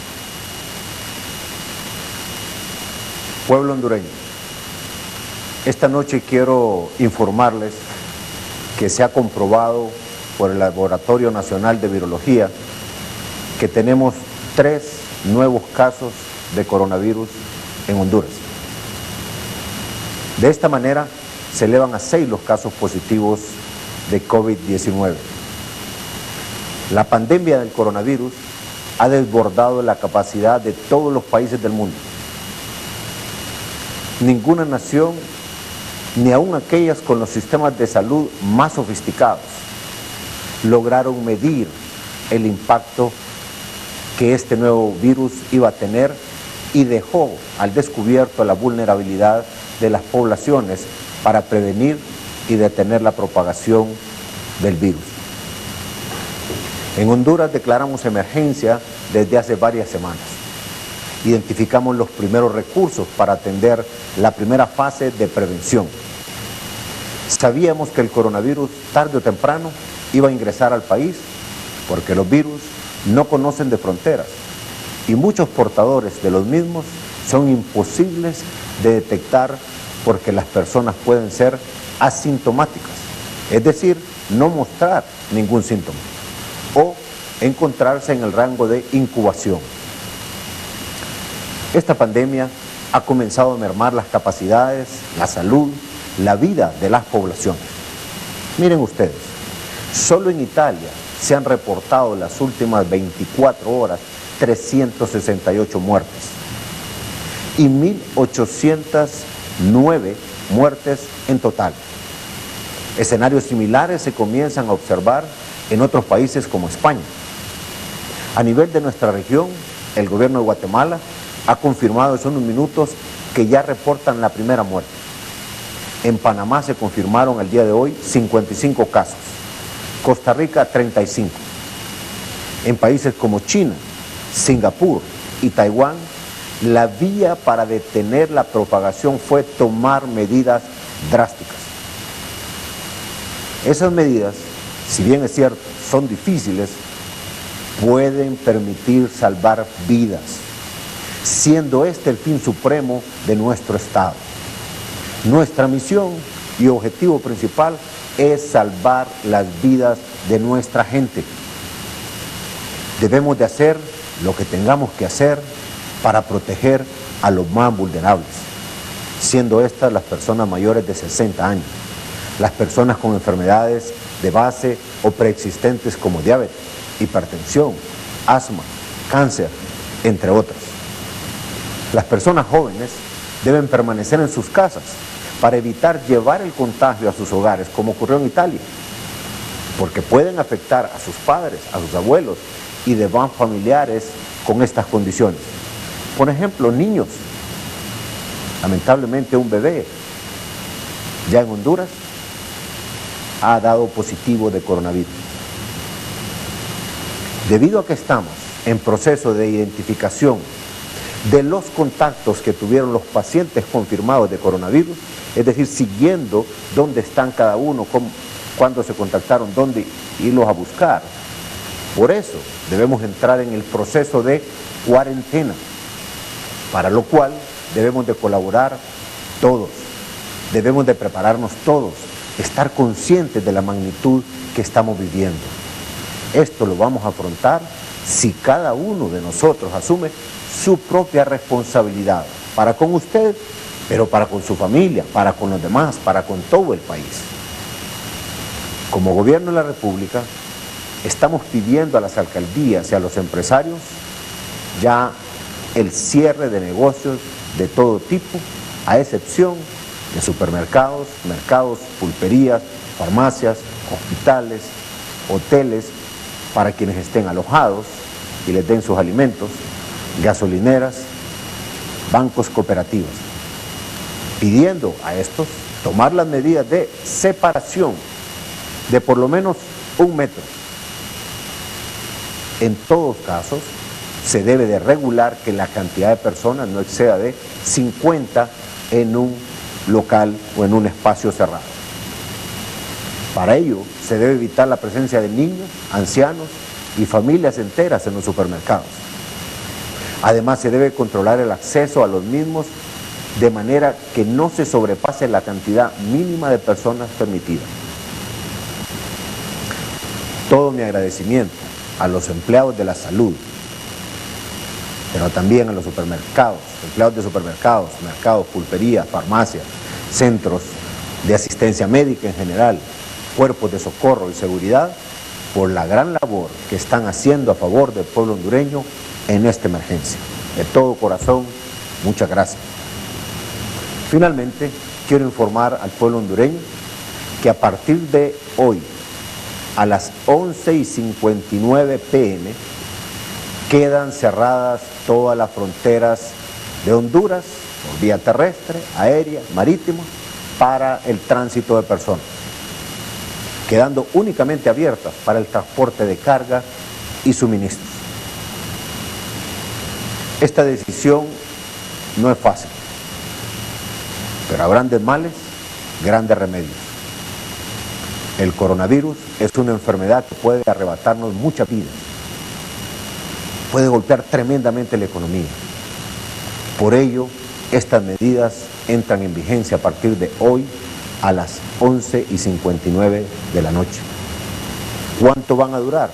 Pueblo hondureño, esta noche quiero informarles que se ha comprobado por el Laboratorio Nacional de Virología que tenemos 3 nuevos casos de coronavirus en Honduras. De esta manera se elevan a 6 los casos positivos de COVID-19. La pandemia del coronavirus ha desbordado la capacidad de todos los países del mundo. Ninguna nación, ni aun aquellas con los sistemas de salud más sofisticados, lograron medir el impacto que este nuevo virus iba a tener y dejó al descubierto la vulnerabilidad de las poblaciones para prevenir y detener la propagación del virus. En Honduras declaramos emergencia desde hace varias semanas. Identificamos los primeros recursos para atender la primera fase de prevención. Sabíamos que el coronavirus tarde o temprano iba a ingresar al país porque los virus no conocen de fronteras y muchos portadores de los mismos son imposibles de detectar porque las personas pueden ser asintomáticas, es decir, no mostrar ningún síntoma o encontrarse en el rango de incubación. Esta pandemia ha comenzado a mermar las capacidades, la salud, la vida de las poblaciones. Miren ustedes, solo en Italia se han reportado en las últimas 24 horas 368 muertes y 1.809 muertes en total. Escenarios similares se comienzan a observar en otros países como España. A nivel de nuestra región, el gobierno de Guatemala ha confirmado hace unos minutos que ya reportan la primera muerte. En Panamá se confirmaron el día de hoy 55 casos, Costa Rica 35. En países como China, Singapur y Taiwán, la vía para detener la propagación fue tomar medidas drásticas. Esas medidas, si bien es cierto, son difíciles, pueden permitir salvar vidas, siendo este el fin supremo de nuestro Estado. Nuestra misión y objetivo principal es salvar las vidas de nuestra gente. Debemos de hacer lo que tengamos que hacer para proteger a los más vulnerables, siendo estas las personas mayores de 60 años, las personas con enfermedades de base o preexistentes como diabetes, hipertensión, asma, cáncer, entre otras. Las personas jóvenes deben permanecer en sus casas para evitar llevar el contagio a sus hogares, como ocurrió en Italia, porque pueden afectar a sus padres, a sus abuelos y demás familiares con estas condiciones. Por ejemplo, niños Lamentablemente un bebé ya en Honduras ha dado positivo de coronavirus. Debido a que estamos en proceso de identificación de los contactos que tuvieron los pacientes confirmados de coronavirus, es decir, siguiendo dónde están cada uno, cuándo se contactaron, dónde irlos a buscar. Por eso debemos entrar en el proceso de cuarentena, para lo cual debemos de colaborar todos, debemos de prepararnos todos, estar conscientes de la magnitud que estamos viviendo. Esto lo vamos a afrontar si cada uno de nosotros asume su propia responsabilidad, para con usted, pero para con su familia, para con los demás, para con todo el país. Como Gobierno de la República, estamos pidiendo a las alcaldías y a los empresarios ya el cierre de negocios de todo tipo, a excepción de supermercados, mercados, pulperías, farmacias, hospitales, hoteles, para quienes estén alojados y les den sus alimentos, gasolineras, bancos cooperativos, pidiendo a estos tomar las medidas de separación de por lo menos 1 metro. En todos casos, se debe de regular que la cantidad de personas no exceda de 50 en un local o en un espacio cerrado. Para ello, se debe evitar la presencia de niños, ancianos y familias enteras en los supermercados. Además, se debe controlar el acceso a los mismos de manera que no se sobrepase la cantidad mínima de personas permitida. Todo mi agradecimiento a los empleados de la salud, pero también a los supermercados, empleados de supermercados, mercados, pulperías, farmacias, centros de asistencia médica en general, cuerpos de socorro y seguridad, por la gran labor que están haciendo a favor del pueblo hondureño en esta emergencia. De todo corazón, muchas gracias. Finalmente, quiero informar al pueblo hondureño que a partir de hoy, a las 11:59 p.m., quedan cerradas todas las fronteras de Honduras, por vía terrestre, aérea, marítima, para el tránsito de personas, quedando únicamente abiertas para el transporte de carga y suministros. Esta decisión no es fácil, pero a grandes males, grandes remedios. El coronavirus es una enfermedad que puede arrebatarnos muchas vidas, puede golpear tremendamente la economía. Por ello, estas medidas entran en vigencia a partir de hoy a las 11:59 de la noche. ¿Cuánto van a durar?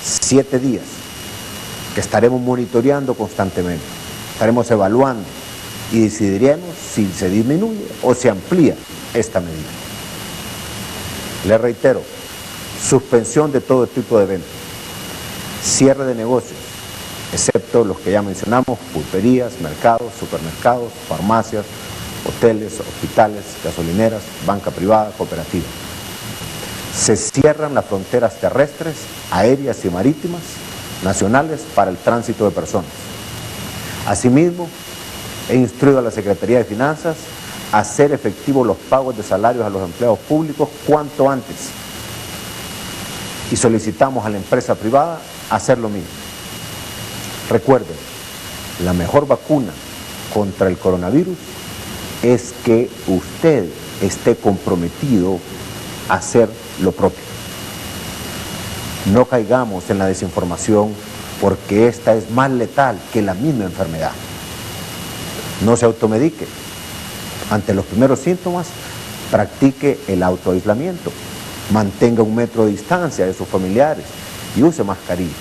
7 días, que estaremos monitoreando constantemente. Estaremos evaluando y decidiremos si se disminuye o se amplía esta medida. Les reitero, suspensión de todo tipo de eventos, cierre de negocios, excepto los que ya mencionamos, pulperías, mercados, supermercados, farmacias, hoteles, hospitales, gasolineras, banca privada, cooperativa. Se cierran las fronteras terrestres, aéreas y marítimas nacionales para el tránsito de personas. Asimismo, he instruido a la Secretaría de Finanzas a hacer efectivos los pagos de salarios a los empleados públicos cuanto antes. Y solicitamos a la empresa privada hacer lo mismo. Recuerden, la mejor vacuna contra el coronavirus es que usted esté comprometido a hacer lo propio. No caigamos en la desinformación, porque esta es más letal que la misma enfermedad. No se automedique. Ante los primeros síntomas, practique el autoaislamiento. Mantenga 1 metro de distancia de sus familiares y use mascarilla.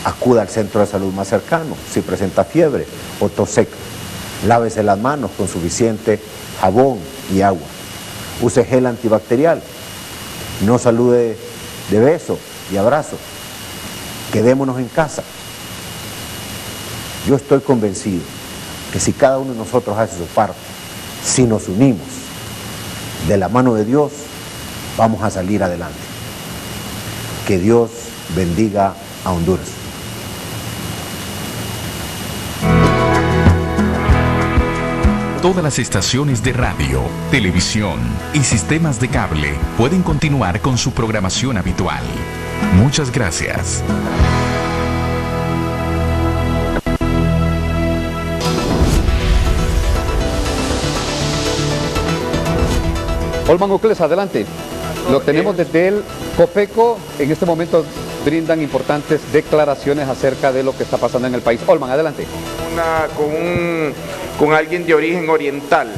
Acuda al centro de salud más cercano si presenta fiebre o tos seca. Lávese las manos con suficiente jabón y agua. Use gel antibacterial. No salude de beso y abrazo. Quedémonos en casa. Yo estoy convencido que si cada uno de nosotros hace su parte, si nos unimos de la mano de Dios, vamos a salir adelante. Que Dios bendiga a Honduras. Todas las estaciones de radio, televisión y sistemas de cable pueden continuar con su programación habitual. Muchas gracias. Olman Ucles, adelante. Lo tenemos desde el Copeco. En este momento brindan importantes declaraciones acerca de lo que está pasando en el país. Olman, adelante. Con alguien de origen oriental.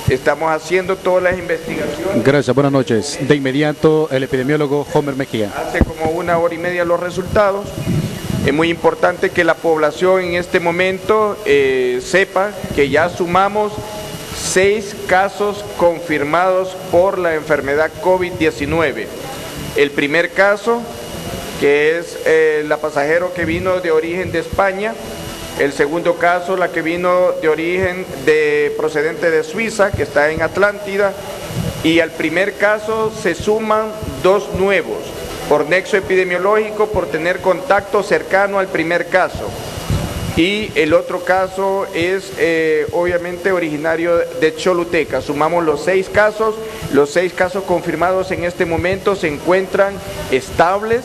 Estamos haciendo todas las investigaciones. Gracias, buenas noches. De inmediato, el epidemiólogo Homer Mejía. Hace como 1 hora y media los resultados. Es muy importante que la población en este momento sepa que ya sumamos 6 casos confirmados por la enfermedad COVID-19. El primer caso, que es la pasajero que vino de origen de España. El segundo caso, la que vino de origen procedente de Suiza, que está en Atlántida. Y al primer caso se suman 2 nuevos, por nexo epidemiológico, por tener contacto cercano al primer caso. Y el otro caso es obviamente originario de Choluteca. Sumamos los 6 casos. Los 6 casos confirmados en este momento se encuentran estables.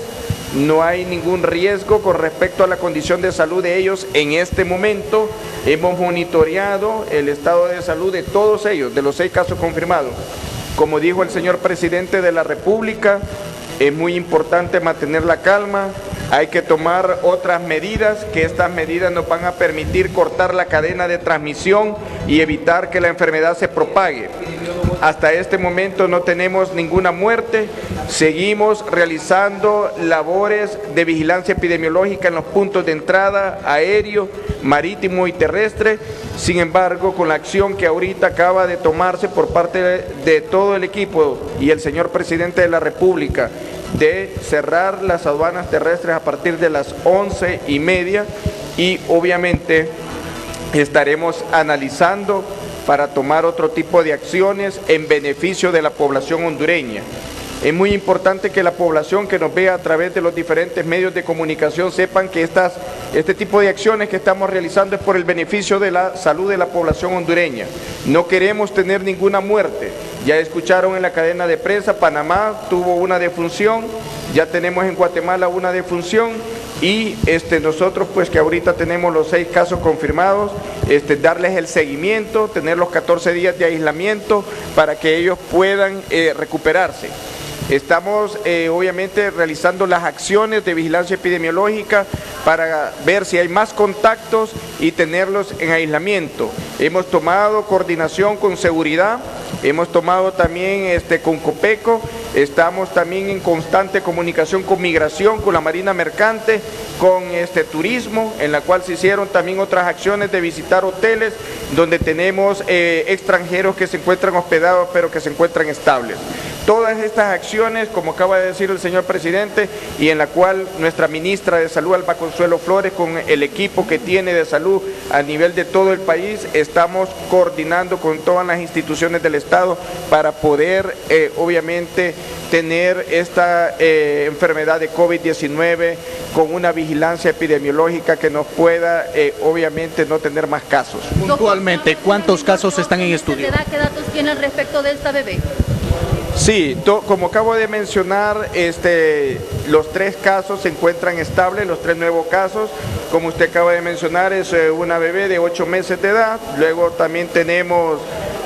No hay ningún riesgo con respecto a la condición de salud de ellos en este momento. Hemos monitoreado el estado de salud de todos ellos, de los 6 casos confirmados. Como dijo el señor presidente de la República, es muy importante mantener la calma. Hay que tomar otras medidas, que estas medidas nos van a permitir cortar la cadena de transmisión y evitar que la enfermedad se propague. Hasta este momento no tenemos ninguna muerte. Seguimos realizando labores de vigilancia epidemiológica en los puntos de entrada aéreo, marítimo y terrestre. Sin embargo, con la acción que ahorita acaba de tomarse por parte de todo el equipo y el señor presidente de la República, de cerrar las aduanas terrestres a partir de las 11:30, y obviamente estaremos analizando para tomar otro tipo de acciones en beneficio de la población hondureña. Es muy importante que la población que nos vea a través de los diferentes medios de comunicación sepan que este tipo de acciones que estamos realizando es por el beneficio de la salud de la población hondureña. No queremos tener ninguna muerte. Ya escucharon en la cadena de prensa, Panamá tuvo una defunción, ya tenemos en Guatemala una defunción, y nosotros pues que ahorita tenemos los 6 casos confirmados, darles el seguimiento, tener los 14 días de aislamiento para que ellos puedan recuperarse. Estamos obviamente realizando las acciones de vigilancia epidemiológica para ver si hay más contactos y tenerlos en aislamiento. Hemos tomado coordinación con seguridad, hemos tomado también con Copeco, estamos también en constante comunicación con Migración, con la Marina Mercante, con turismo, en la cual se hicieron también otras acciones de visitar hoteles donde tenemos extranjeros que se encuentran hospedados pero que se encuentran estables. Todas estas acciones, como acaba de decir el señor presidente, y en la cual nuestra ministra de Salud, Alba Consuelo Flores, con el equipo que tiene de salud a nivel de todo el país, estamos coordinando con todas las instituciones del Estado para poder, obviamente, tener esta enfermedad de COVID-19 con una vigilancia epidemiológica que nos pueda, obviamente, no tener más casos. Puntualmente, ¿cuántos casos están en estudio? ¿Qué datos tienen respecto de esta bebé? Sí, como acabo de mencionar, los 3 casos se encuentran estables, los 3 nuevos casos. Como usted acaba de mencionar, es una bebé de 8 meses de edad. Luego también tenemos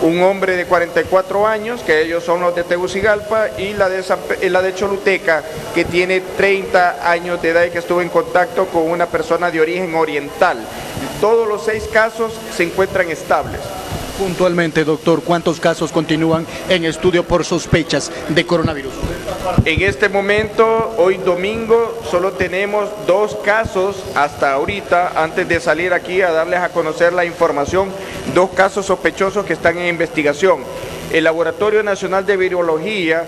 un hombre de 44 años, que ellos son los de Tegucigalpa, y la de Choluteca, que tiene 30 años de edad y que estuvo en contacto con una persona de origen oriental. Todos los 6 casos se encuentran estables. Puntualmente, doctor, ¿cuántos casos continúan en estudio por sospechas de coronavirus? En este momento, hoy domingo, solo tenemos 2 casos hasta ahorita, antes de salir aquí a darles a conocer la información, 2 casos sospechosos que están en investigación. El Laboratorio Nacional de Virología,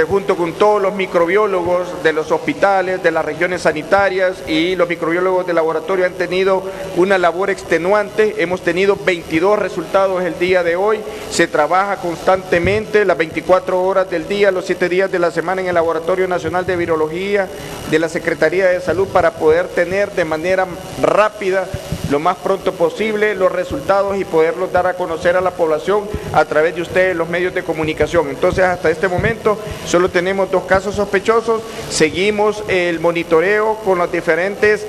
junto con todos los microbiólogos de los hospitales, de las regiones sanitarias, y los microbiólogos del laboratorio han tenido una labor extenuante. Hemos tenido 22 resultados el día de hoy. Se trabaja constantemente las 24 horas del día, los 7 días de la semana en el Laboratorio Nacional de Virología de la Secretaría de Salud para poder tener de manera rápida lo más pronto posible los resultados y poderlos dar a conocer a la población a través de ustedes, los medios de comunicación. Entonces, hasta este momento solo tenemos 2 casos sospechosos, seguimos el monitoreo con las diferentes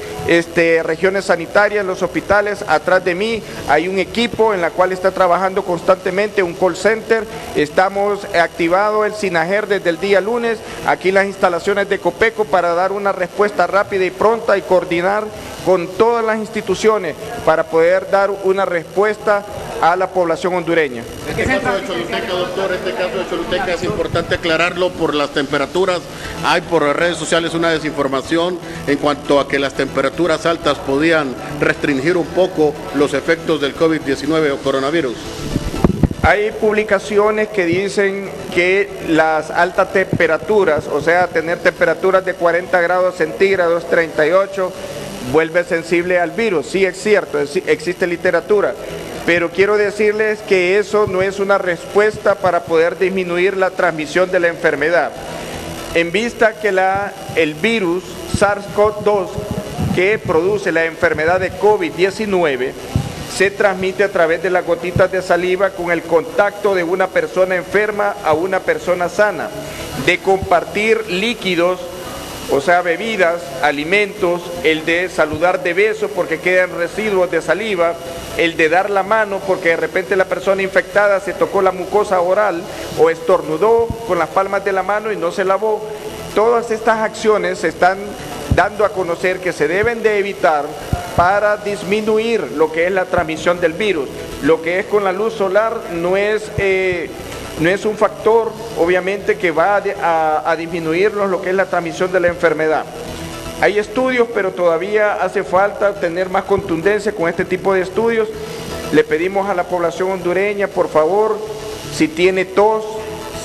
regiones sanitarias, los hospitales. Atrás de mí hay un equipo en la cual está trabajando constantemente, un call center. Estamos activado el SINAGER desde el día lunes, aquí las instalaciones de Copeco, para dar una respuesta rápida y pronta y coordinar con todas las instituciones para poder dar una respuesta a la población hondureña. Este caso de Choluteca, doctor, este caso de Choluteca es importante aclararlo por las temperaturas. Hay por las redes sociales una desinformación en cuanto a que las temperaturas altas podían restringir un poco los efectos del COVID-19 o coronavirus. Hay publicaciones que dicen que las altas temperaturas, o sea, tener temperaturas de 40 grados centígrados, 38, vuelve sensible al virus. Sí, es cierto, existe literatura, pero quiero decirles que eso no es una respuesta para poder disminuir la transmisión de la enfermedad. En vista que el virus SARS-CoV-2 que produce la enfermedad de COVID-19 se transmite a través de las gotitas de saliva con el contacto de una persona enferma a una persona sana, de compartir líquidos, o sea, bebidas, alimentos, el de saludar de beso porque quedan residuos de saliva, el de dar la mano porque de repente la persona infectada se tocó la mucosa oral o estornudó con las palmas de la mano y no se lavó. Todas estas acciones se están dando a conocer que se deben de evitar para disminuir lo que es la transmisión del virus. Lo que es con la luz solar no es un factor, obviamente, que va a disminuirnos lo que es la transmisión de la enfermedad. Hay estudios, pero todavía hace falta tener más contundencia con este tipo de estudios. Le pedimos a la población hondureña, por favor, si tiene tos,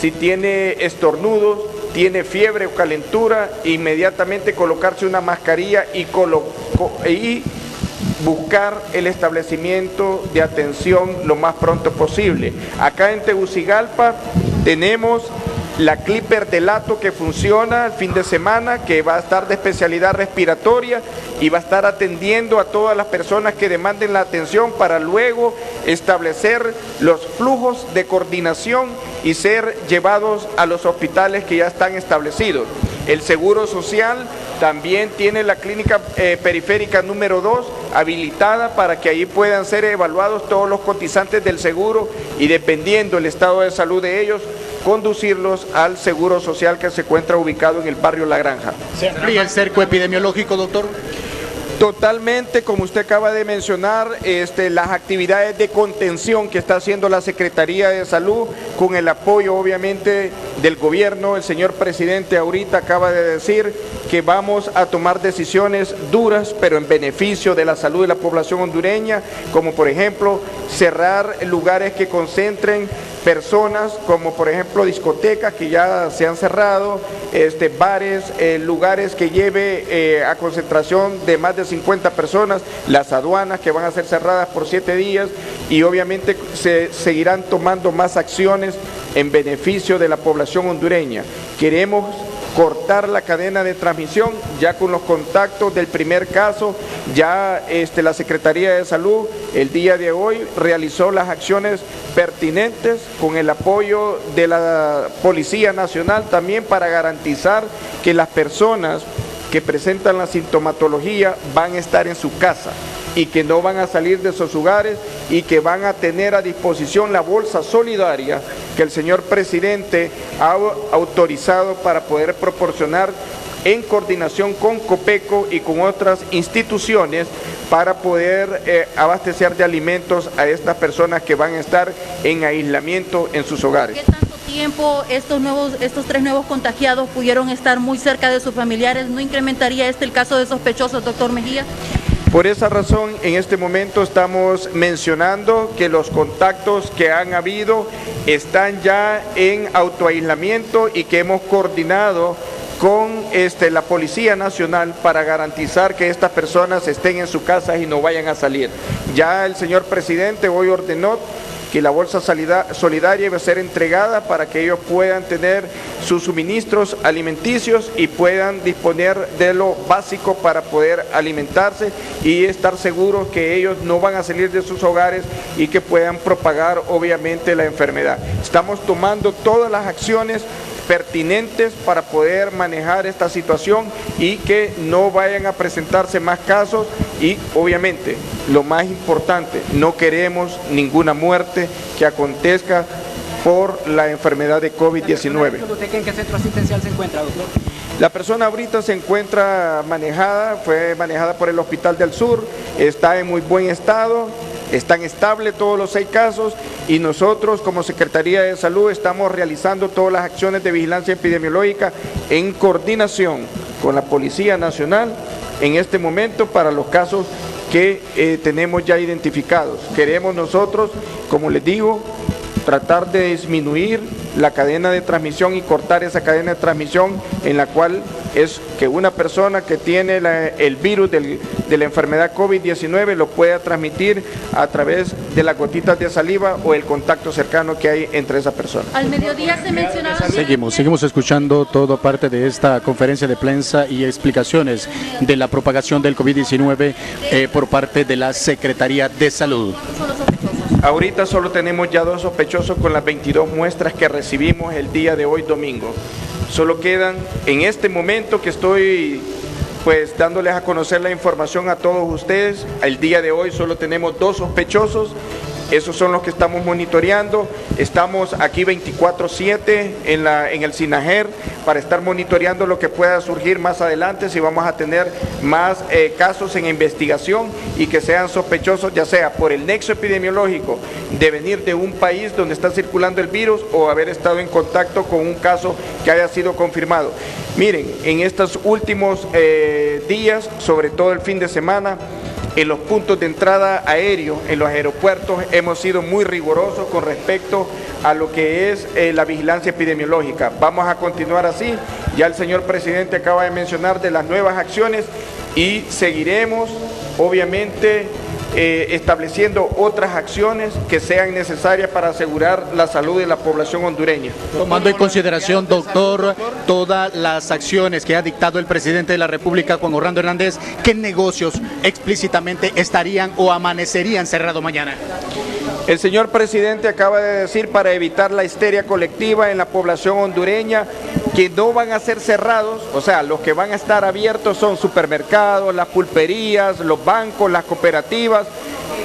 si tiene estornudos, tiene fiebre o calentura, inmediatamente colocarse una mascarilla y buscar el establecimiento de atención lo más pronto posible. Acá en Tegucigalpa tenemos la Clipper de Lato que funciona el fin de semana, que va a estar de especialidad respiratoria y va a estar atendiendo a todas las personas que demanden la atención para luego establecer los flujos de coordinación y ser llevados a los hospitales que ya están establecidos. El Seguro Social también tiene la clínica periférica número 2 habilitada para que ahí puedan ser evaluados todos los cotizantes del seguro y, dependiendo del estado de salud de ellos, conducirlos al Seguro Social que se encuentra ubicado en el barrio La Granja. ¿Se amplía el cerco epidemiológico, doctor? Totalmente, como usted acaba de mencionar, las actividades de contención que está haciendo la Secretaría de Salud, con el apoyo obviamente del gobierno. El señor presidente ahorita acaba de decir que vamos a tomar decisiones duras, pero en beneficio de la salud de la población hondureña, como por ejemplo cerrar lugares que concentren personas, como por ejemplo discotecas que ya se han cerrado, bares, lugares que lleve a concentración de más de 50 personas, las aduanas que van a ser cerradas por 7 días, y obviamente se seguirán tomando más acciones en beneficio de la población hondureña. Queremos cortar la cadena de transmisión, ya con los contactos del primer caso, ya la Secretaría de Salud el día de hoy realizó las acciones pertinentes con el apoyo de la Policía Nacional también para garantizar que las personas que presentan la sintomatología van a estar en su casa y que no van a salir de sus hogares y que van a tener a disposición la bolsa solidaria que el señor presidente ha autorizado para poder proporcionar en coordinación con Copeco y con otras instituciones para poder abastecer de alimentos a estas personas que van a estar en aislamiento en sus hogares. ¿Qué tanto tiempo estos 3 nuevos contagiados pudieron estar muy cerca de sus familiares? ¿No incrementaría el caso de sospechosos, doctor Mejía? Por esa razón, en este momento estamos mencionando que los contactos que han habido están ya en autoaislamiento y que hemos coordinado con la Policía Nacional para garantizar que estas personas estén en sus casas y no vayan a salir. Ya el señor presidente hoy ordenó que la bolsa solidaria iba a ser entregada para que ellos puedan tener sus suministros alimenticios y puedan disponer de lo básico para poder alimentarse y estar seguros que ellos no van a salir de sus hogares y que puedan propagar obviamente la enfermedad. Estamos tomando todas las acciones pertinentes para poder manejar esta situación y que no vayan a presentarse más casos y obviamente lo más importante, no queremos ninguna muerte que acontezca por la enfermedad de COVID-19. ¿En qué centro asistencial se encuentra, doctor? La persona ahorita se encuentra fue manejada por el Hospital del Sur, está en muy buen estado, están estables todos los 6 casos y nosotros como Secretaría de Salud estamos realizando todas las acciones de vigilancia epidemiológica en coordinación con la Policía Nacional en este momento para los casos que tenemos ya identificados. Queremos nosotros, como les digo, tratar de disminuir la cadena de transmisión y cortar esa cadena de transmisión en la cual es que una persona que tiene el virus de la enfermedad COVID-19 lo pueda transmitir a través de las gotitas de saliva o el contacto cercano que hay entre esa persona. Al mediodía se mencionaba... Seguimos escuchando toda parte de esta conferencia de prensa y explicaciones de la propagación del COVID-19 por parte de la Secretaría de Salud. Ahorita solo tenemos ya 2 sospechosos con las 22 muestras que recibimos el día de hoy domingo. Solo quedan, en este momento que estoy pues dándoles a conocer la información a todos ustedes, el día de hoy solo tenemos 2 sospechosos. Esos son los que estamos monitoreando. Estamos aquí 24/7 en el SINAGER para estar monitoreando lo que pueda surgir más adelante, si vamos a tener más casos en investigación y que sean sospechosos, ya sea por el nexo epidemiológico de venir de un país donde está circulando el virus o haber estado en contacto con un caso que haya sido confirmado. Miren, en estos últimos días, sobre todo el fin de semana, en los puntos de entrada aéreo, en los aeropuertos, hemos sido muy rigurosos con respecto a lo que es la vigilancia epidemiológica. Vamos a continuar así. Ya el señor presidente acaba de mencionar de las nuevas acciones y seguiremos, obviamente, estableciendo otras acciones que sean necesarias para asegurar la salud de la población hondureña. Tomando en consideración, doctor, todas las acciones que ha dictado el presidente de la República, Juan Orlando Hernández, ¿qué negocios explícitamente estarían o amanecerían cerrados mañana? El señor presidente acaba de decir, para evitar la histeria colectiva en la población hondureña, que no van a ser cerrados, o sea, los que van a estar abiertos son supermercados, las pulperías, los bancos, las cooperativas.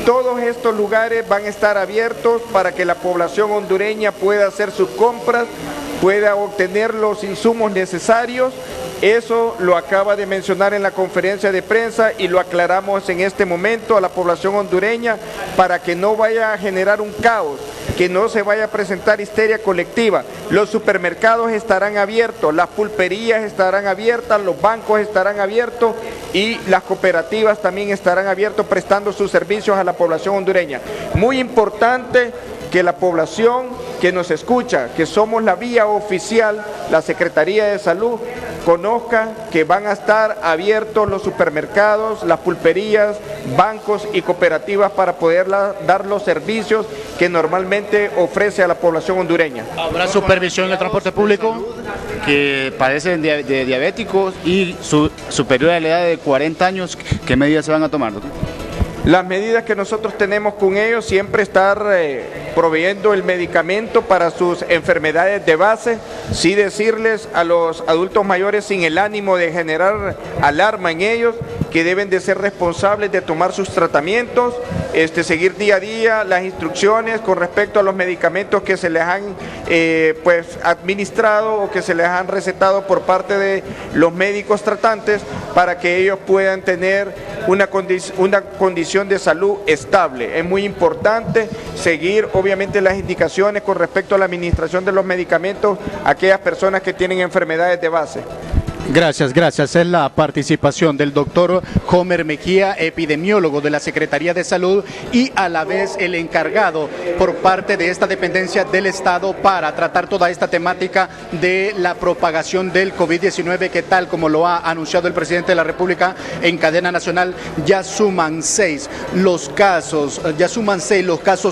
Todos estos lugares van a estar abiertos para que la población hondureña pueda hacer sus compras, pueda obtener los insumos necesarios. Eso lo acaba de mencionar en la conferencia de prensa y lo aclaramos en este momento a la población hondureña para que no vaya a generar un caos, que no se vaya a presentar histeria colectiva. Los supermercados estarán abiertos, las pulperías estarán abiertas, los bancos estarán abiertos y las cooperativas también estarán abiertos prestando sus servicios a la población hondureña. Muy importante que la población que nos escucha, que somos la vía oficial, la Secretaría de Salud, conozca que van a estar abiertos los supermercados, las pulperías, bancos y cooperativas para poder dar los servicios que normalmente ofrece a la población hondureña. ¿Habrá supervisión en el transporte público? Que padecen de diabéticos y superior a la edad de 40 años, ¿qué medidas se van a tomar, doctor? Las medidas que nosotros tenemos con ellos, siempre estar proveyendo el medicamento para sus enfermedades de base, sí decirles a los adultos mayores sin el ánimo de generar alarma en ellos, que deben de ser responsables de tomar sus tratamientos, seguir día a día las instrucciones con respecto a los medicamentos que se les han administrado o que se les han recetado por parte de los médicos tratantes para que ellos puedan tener una condición de salud estable. Es muy importante seguir obviamente las indicaciones con respecto a la administración de los medicamentos a aquellas personas que tienen enfermedades de base. Gracias. Es la participación del doctor Homer Mejía, epidemiólogo de la Secretaría de Salud y a la vez el encargado por parte de esta dependencia del Estado para tratar toda esta temática de la propagación del COVID-19, que tal como lo ha anunciado el presidente de la República en cadena nacional, ya suman 6 los casos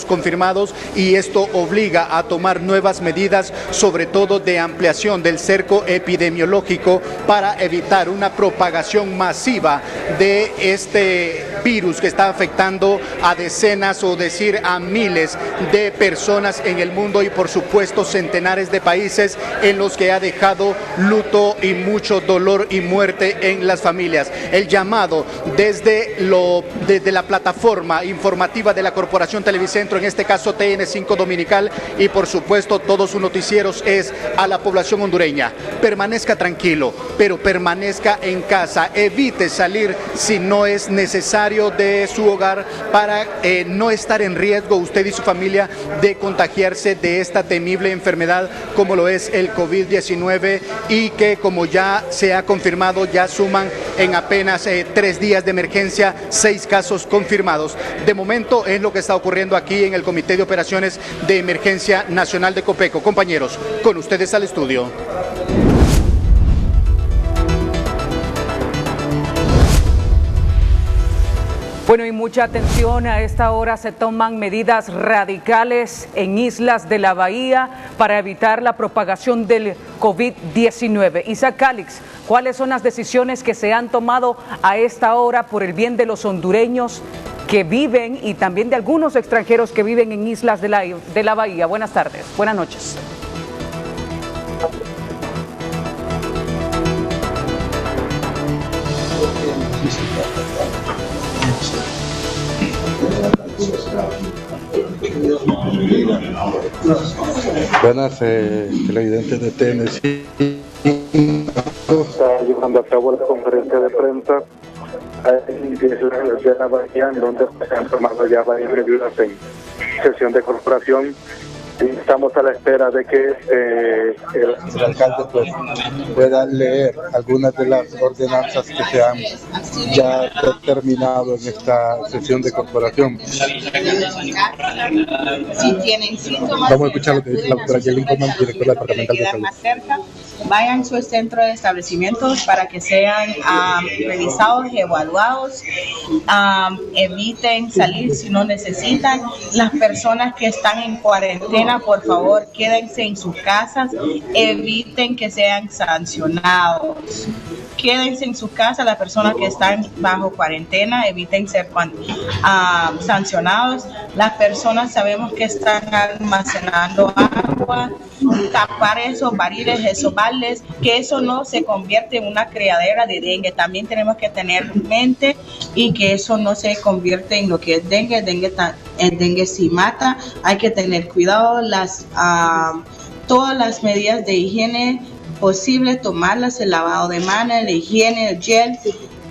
confirmados, y esto obliga a tomar nuevas medidas, sobre todo de ampliación del cerco epidemiológico, para evitar una propagación masiva de este virus que está afectando a decenas o decir a miles de personas en el mundo, y por supuesto centenares de países en los que ha dejado luto y mucho dolor y muerte en las familias. El llamado desde la plataforma informativa de la Corporación Televicentro, en este caso TN5 Dominical, y por supuesto todos sus noticieros, es a la población hondureña: permanezca tranquilo, pero permanezca en casa, evite salir si no es necesario de su hogar, para no estar en riesgo usted y su familia de contagiarse de esta temible enfermedad como lo es el COVID-19, y que, como ya se ha confirmado, ya suman en apenas 3 días de emergencia 6 casos confirmados. De momento es lo que está ocurriendo aquí en el Comité de Operaciones de Emergencia Nacional de Copeco. Compañeros, con ustedes al estudio. Bueno, y mucha atención, a esta hora se toman medidas radicales en islas de la bahía para evitar la propagación del COVID-19. Isaac Calix, ¿cuáles son las decisiones que se han tomado a esta hora por el bien de los hondureños que viven y también de algunos extranjeros que viven en islas de la bahía? Buenas tardes, buenas noches. Buenas, televidentes de TN5. Está llevando a cabo la conferencia de prensa de la bahía, en donde se han tomado ya varias medidas en sesión de corporación. Y estamos a la espera de que el alcalde pueda leer algunas de las ordenanzas que se han ya determinado en esta sesión de corporación. Si tienen síntomas, vamos a escuchar lo que dice la doctora Yelin Coman, directora departamental de salud. Más cerca, vayan a su centro de establecimientos para que sean revisados y evaluados. Eviten salir si no necesitan. Las personas que están en cuarentena, por favor, quédense en sus casas, eviten que sean sancionados. Quédense en sus casas, las personas que están bajo cuarentena, eviten ser sancionados. Las personas sabemos que están almacenando agua, tapar esos barriles, esos baldes, que eso no se convierte en una criadera de dengue. También tenemos que tener en mente y que eso no se convierte en lo que es dengue. El dengue sí mata. Hay que tener cuidado, todas las medidas de higiene posible, tomarlas, el lavado de manos, la higiene, el gel,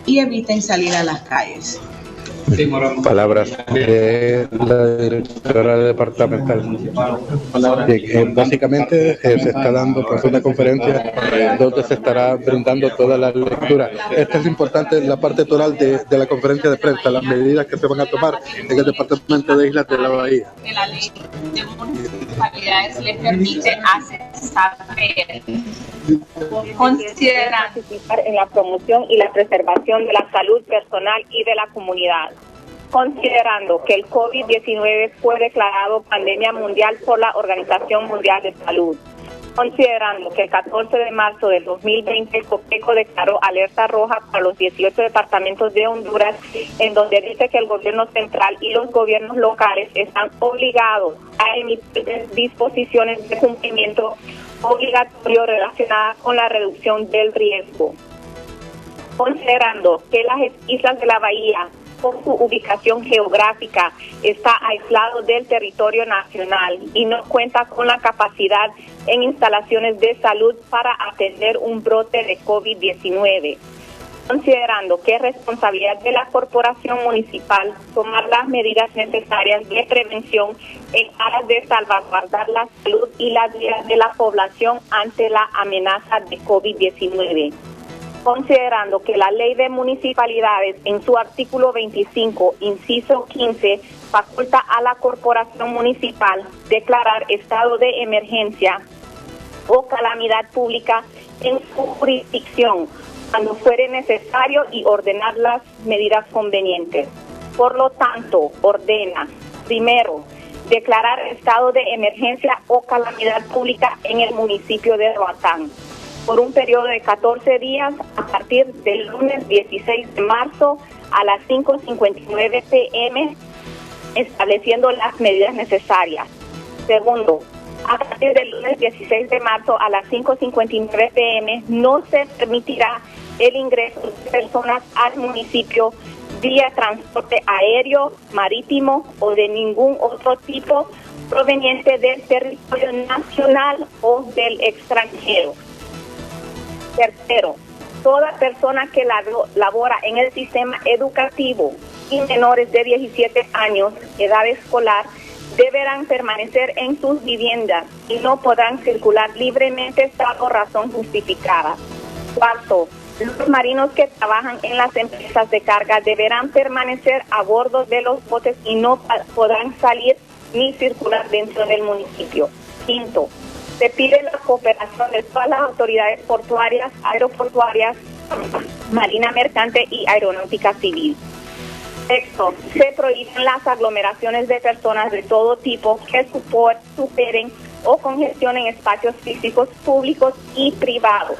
y eviten salir a las calles. Palabras de la directora departamental. Básicamente se está dando una conferencia donde se estará brindando toda la lectura. Esta es importante, la parte toral de la conferencia de prensa, las medidas que se van a tomar en el departamento de Islas de la Bahía. La ley de municipalidades le permite saber, considerar participar en la promoción y la preservación de la salud personal y de la comunidad. Considerando que el COVID-19 fue declarado pandemia mundial por la Organización Mundial de Salud. Considerando que el 14 de marzo del 2020 el Copeco declaró alerta roja para los 18 departamentos de Honduras, en donde dice que el gobierno central y los gobiernos locales están obligados a emitir disposiciones de cumplimiento obligatorio relacionadas con la reducción del riesgo. Considerando que las islas de la bahía, por su ubicación geográfica, está aislado del territorio nacional y no cuenta con la capacidad en instalaciones de salud para atender un brote de COVID-19. Considerando que es responsabilidad de la corporación municipal tomar las medidas necesarias de prevención en aras de salvaguardar la salud y la vida de la población ante la amenaza de COVID-19. considerando que la Ley de Municipalidades en su artículo 25, inciso 15, faculta a la Corporación Municipal declarar estado de emergencia o calamidad pública en su jurisdicción cuando fuere necesario y ordenar las medidas convenientes. Por lo tanto, ordena, primero, declarar estado de emergencia o calamidad pública en el municipio de Roatán por un periodo de 14 días a partir del lunes 16 de marzo a las 5:59 p.m., estableciendo las medidas necesarias. Segundo, a partir del lunes 16 de marzo a las 5:59 p.m. no se permitirá el ingreso de personas al municipio vía transporte aéreo, marítimo o de ningún otro tipo proveniente del territorio nacional o del extranjero. Tercero, toda persona que labora en el sistema educativo y menores de 17 años, edad escolar, deberán permanecer en sus viviendas y no podrán circular libremente salvo razón justificada. Cuarto, los marinos que trabajan en las empresas de carga deberán permanecer a bordo de los botes y no podrán salir ni circular dentro del municipio. Quinto, se pide la cooperación de todas las autoridades portuarias, aeroportuarias, marina mercante y aeronáutica civil. Sexto, se prohíben las aglomeraciones de personas de todo tipo que superen o congestionen espacios físicos públicos y privados.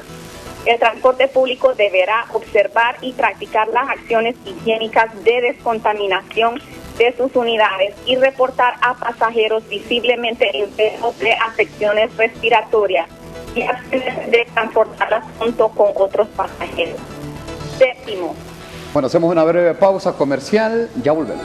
El transporte público deberá observar y practicar las acciones higiénicas de descontaminación de sus unidades y reportar a pasajeros visiblemente enfermos de afecciones respiratorias y acciones de transportarlas junto con otros pasajeros. Séptimo. Bueno, hacemos una breve pausa comercial, ya volvemos.